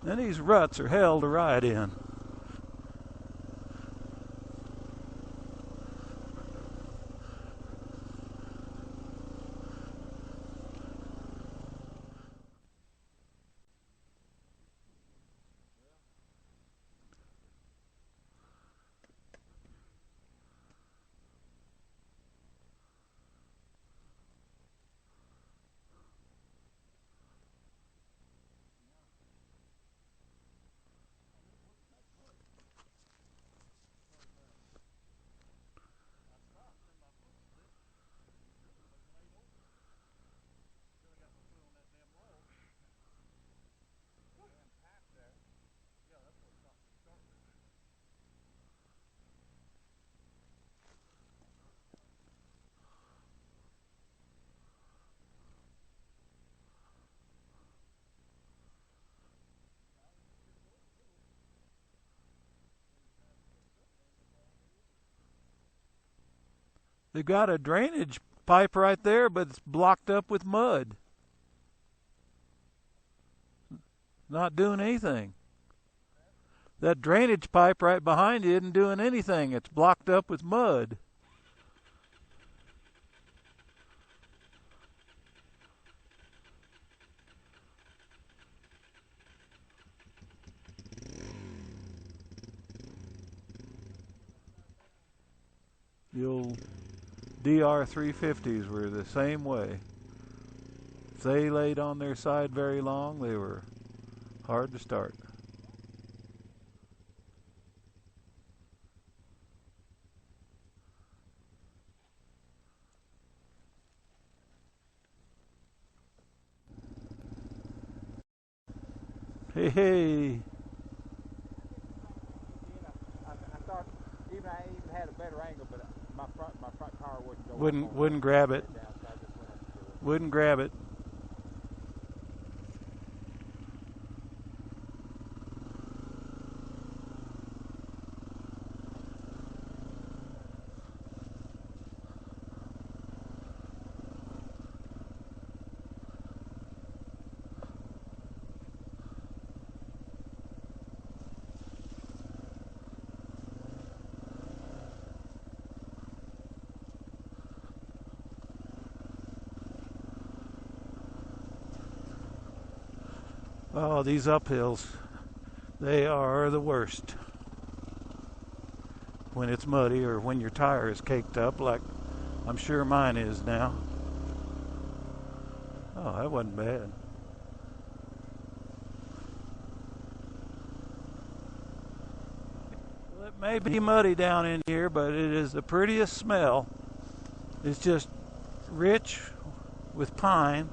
And these ruts are hell to ride in. They've got a drainage pipe right there, but it's blocked up with mud. Not doing anything. That drainage pipe right behind you isn't doing anything. It's blocked up with mud. The old DR350s were the same way. If they laid on their side very long, they were hard to start. Hey, hey. I thought I even had a better angle, but my front tire wouldn't go. Wouldn't grab it. Wouldn't grab it. Oh, these uphills, they are the worst. When it's muddy or when your tire is caked up, like I'm sure mine is now. Oh, that wasn't bad. Well, it may be muddy down in here, but it is the prettiest smell. It's just rich with pine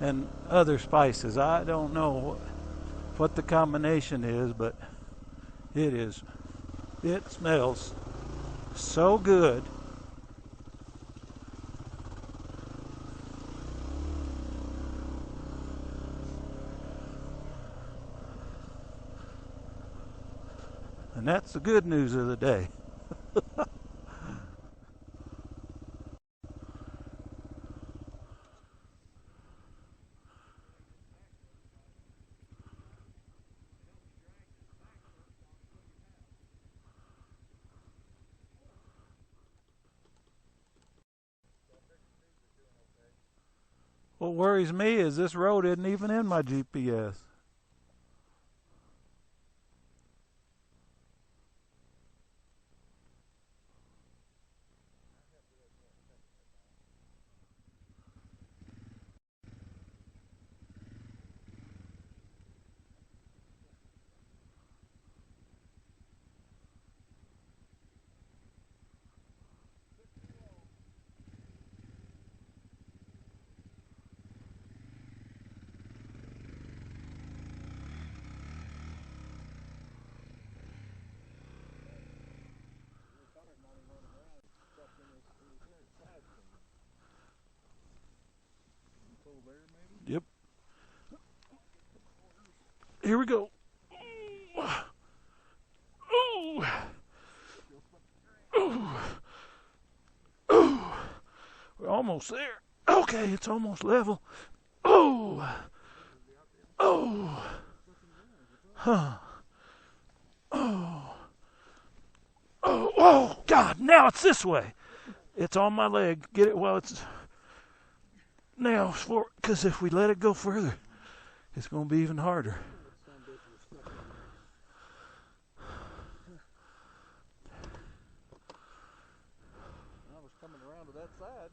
and other spices. I don't know what the combination is, but it smells so good. And that's the good news of the day. What worries me is this road isn't even in my GPS. Yep. Here we go. Ooh. Ooh. Ooh. We're almost there. Okay, it's almost level. Oh. Oh. Huh. Oh. Oh. Oh, God. Now it's this way. It's on my leg. Get it while it's now, because if we let it go further, it's going to be even harder. I was coming around to that side.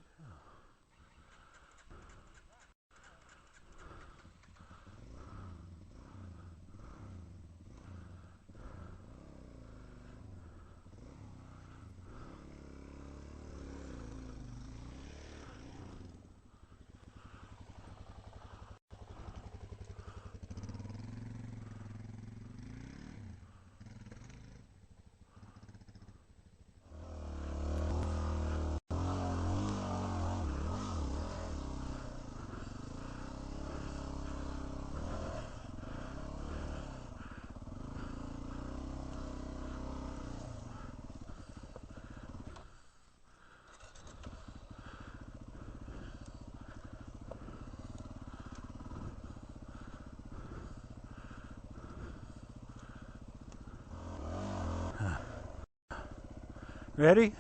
Ready?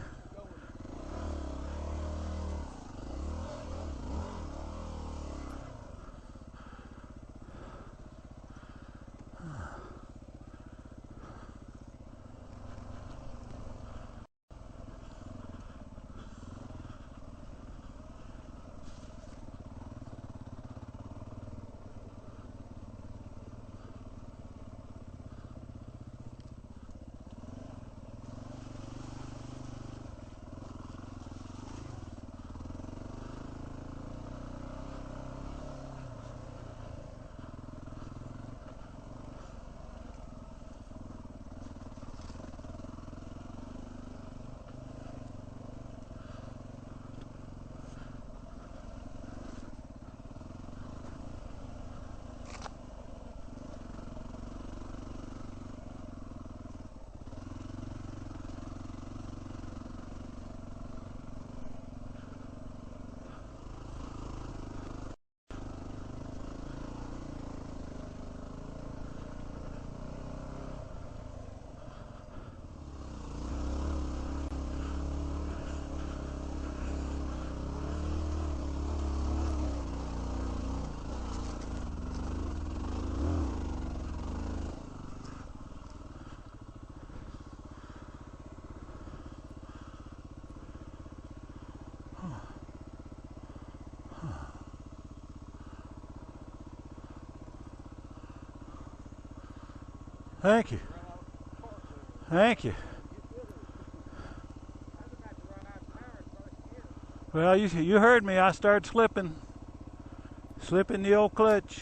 Thank you. Thank you. Well, you heard me. I started slipping the old clutch.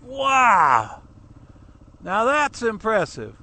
Wow! Now that's impressive.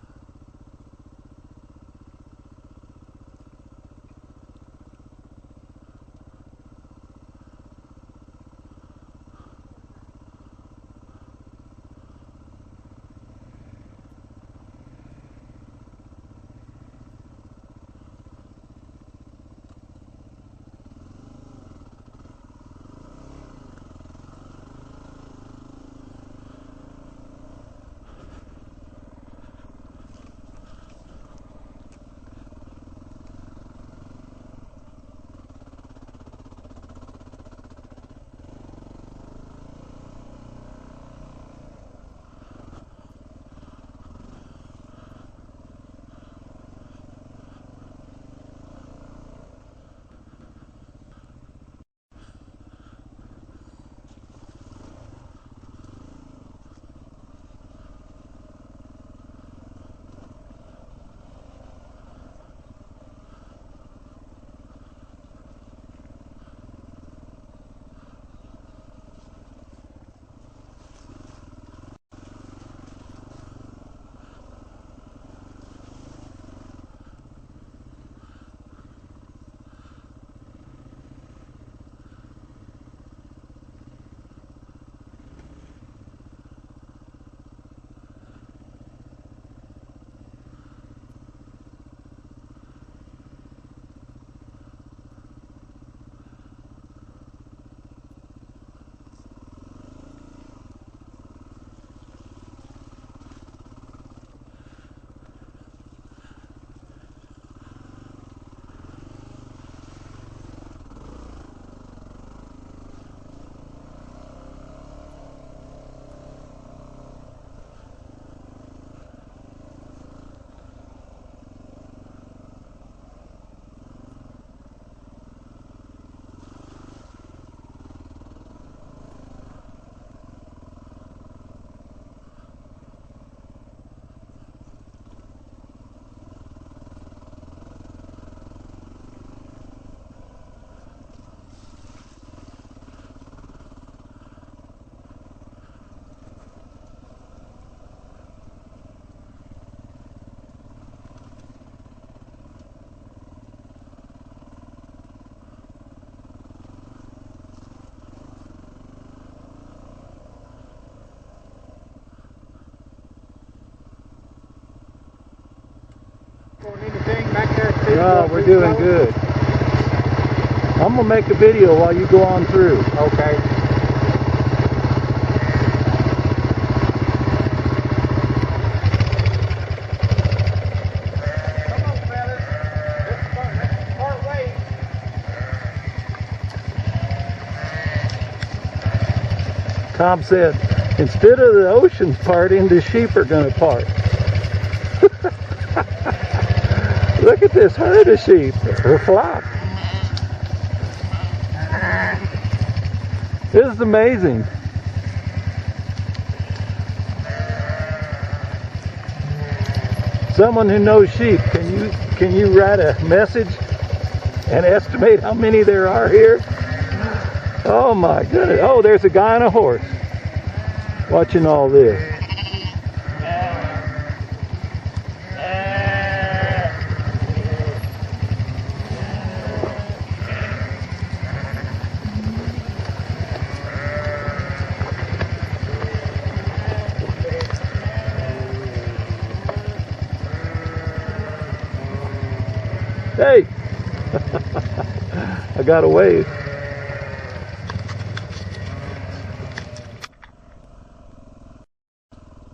Anything back there? No, we're doing good. I'm gonna make a video while you go on through. Okay. Come on, fellas. Let's part ways. Tom said, instead of the oceans parting, the sheep are gonna part. Look at this herd of sheep, or flock. This is amazing. Someone who knows sheep, can you write a message and estimate how many there are here? Oh my goodness. Oh, there's a guy on a horse watching all this. Hey, I got a wave.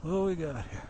What we got here?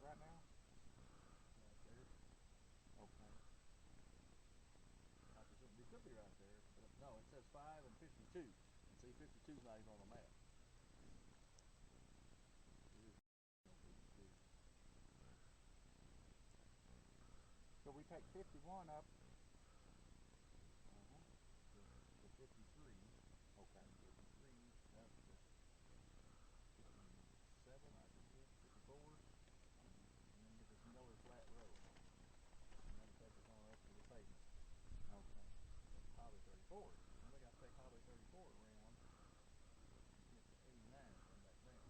Right now? Okay. It could be right there, but no, it says 5 and 52. And see, 52 is not even on the map. So we take 51 up. To 53. Okay, 53. That's 7, I think, 54. And then get this Miller flat road. And then take us on up to the pavement. Okay. Highway 34. And we got to take Highway 34 around. Get to 89 and come back down.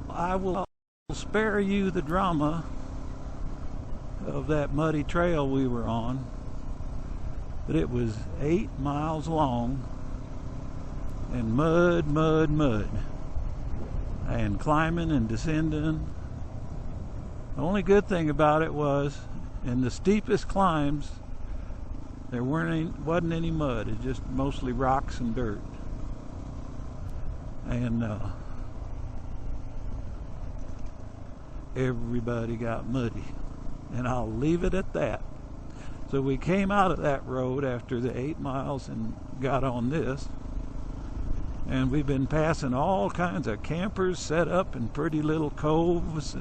I will spare you the drama of that muddy trail we were on, but it was 8 miles long and mud, mud, mud, and climbing and descending. The only good thing about it was, in the steepest climbs, There wasn't any mud. It's just mostly rocks and dirt. And everybody got muddy. And I'll leave it at that. So we came out of that road after the 8 miles and got on this. And we've been passing all kinds of campers set up in pretty little coves,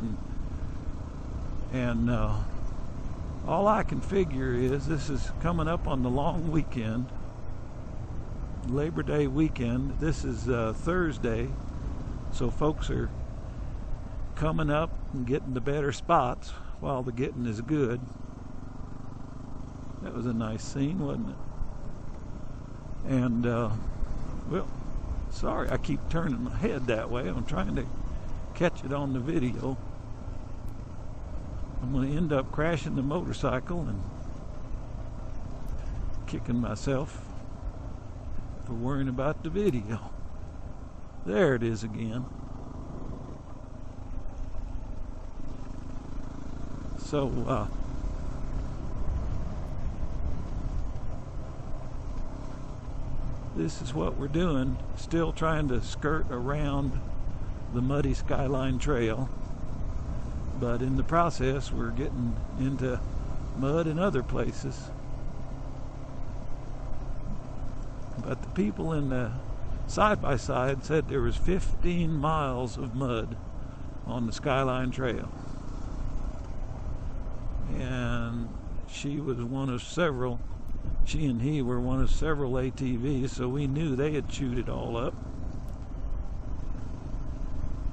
and all I can figure is this is coming up on the long weekend, Labor Day weekend. This is Thursday, so folks are coming up and getting the better spots while the getting is good. That was a nice scene, wasn't it? And well, sorry I keep turning my head that way. I'm trying to catch it on the video. I'm going to end up crashing the motorcycle and kicking myself for worrying about the video. There it is again. So this is what we're doing, still trying to skirt around the muddy Skyline Trail, but in the process we're getting into mud in other places. But the people in the side-by-side said there was 15 miles of mud on the Skyline Trail, and she was one of several. She and he were one of several ATVs, so we knew they had chewed it all up.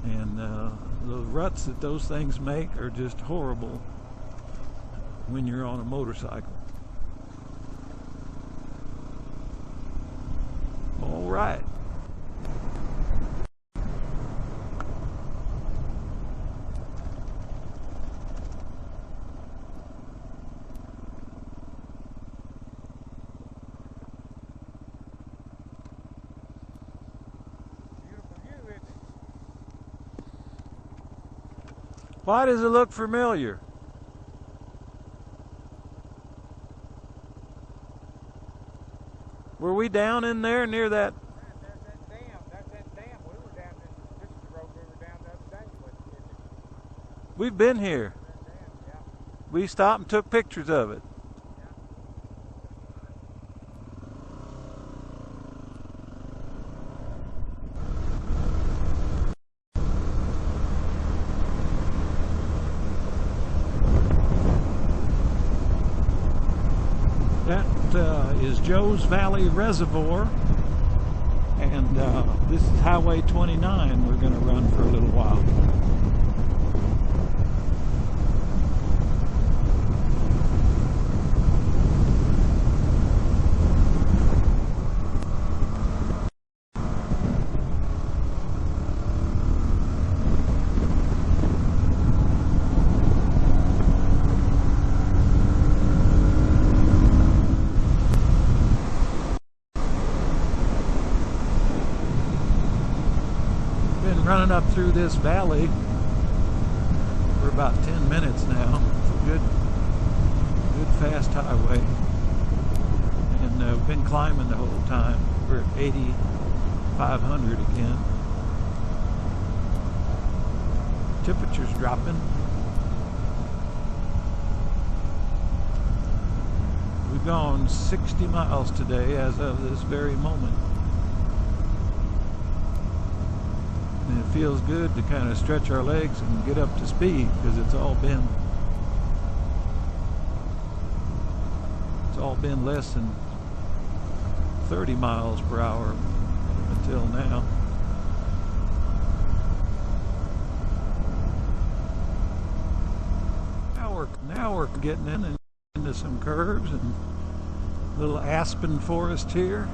And the ruts that those things make are just horrible when you're on a motorcycle. All right. Why does it look familiar? Were we down in there near that? That's that dam. That's that dam. We were down this is the road we were down the other day. We've been here. That dam, yeah. We stopped and took pictures of it. That is Joe's Valley Reservoir, and this is Highway 29 we're going to run for a little while. Running up through this valley for about 10 minutes now. It's a good fast highway, and we've been climbing the whole time. We're at 8,500 again. Temperature's dropping. We've gone 60 miles today as of this very moment. And it feels good to kind of stretch our legs and get up to speed, because it's all been less than 30 miles per hour until now. Now we're getting into some curves and little aspen forest here.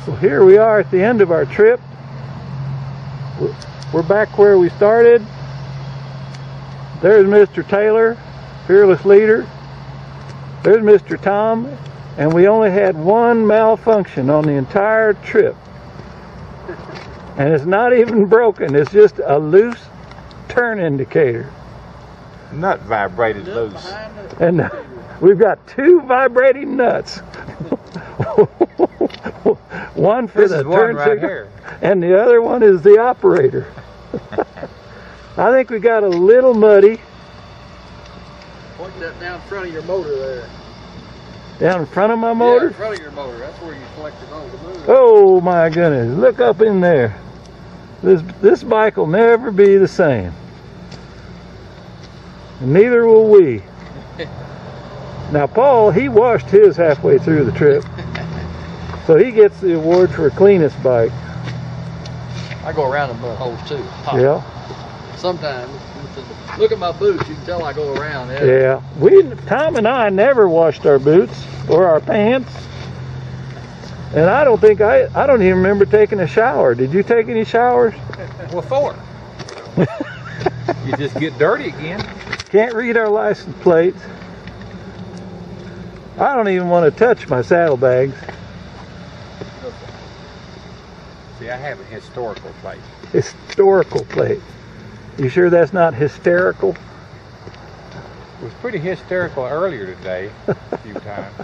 Well, here we are at the end of our trip. We're back where we started. There's Mr. Taylor, fearless leader. There's Mr. Tom, and we only had one malfunction on the entire trip. And it's not even broken, it's just a loose turn indicator. Nut vibrated loose. And we've got two vibrating nuts. One for This the is one turn right signal, here. and the other one is the operator. I think we got a little muddy. Point that down in front of your motor there. Down in front of my motor? Yeah, in front of your motor. That's where you collect it on the motor. Oh my goodness, look up in there. This bike will never be the same. And neither will we. Now Paul, he washed his halfway through the trip. So he gets the award for cleanest bike. I go around the mud holes too. Pop. Yeah. Sometimes, look at my boots, you can tell I go around. Yeah. Tom and I never washed our boots or our pants. And I don't even remember taking a shower. Did you take any showers? What for? You just get dirty again. Can't read our license plates. I don't even want to touch my saddlebags. See, I have a historical plate. Historical plate. You sure that's not hysterical? It was pretty hysterical earlier today, a few times.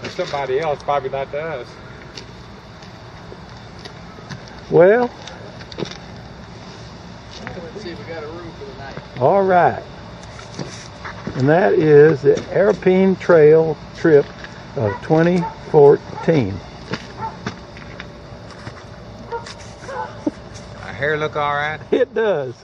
To somebody else, probably not to us. Well, Let's see if we got a room for the night. all right. And that is the Arapeen Trail trip of 2014. My hair look all right? It does.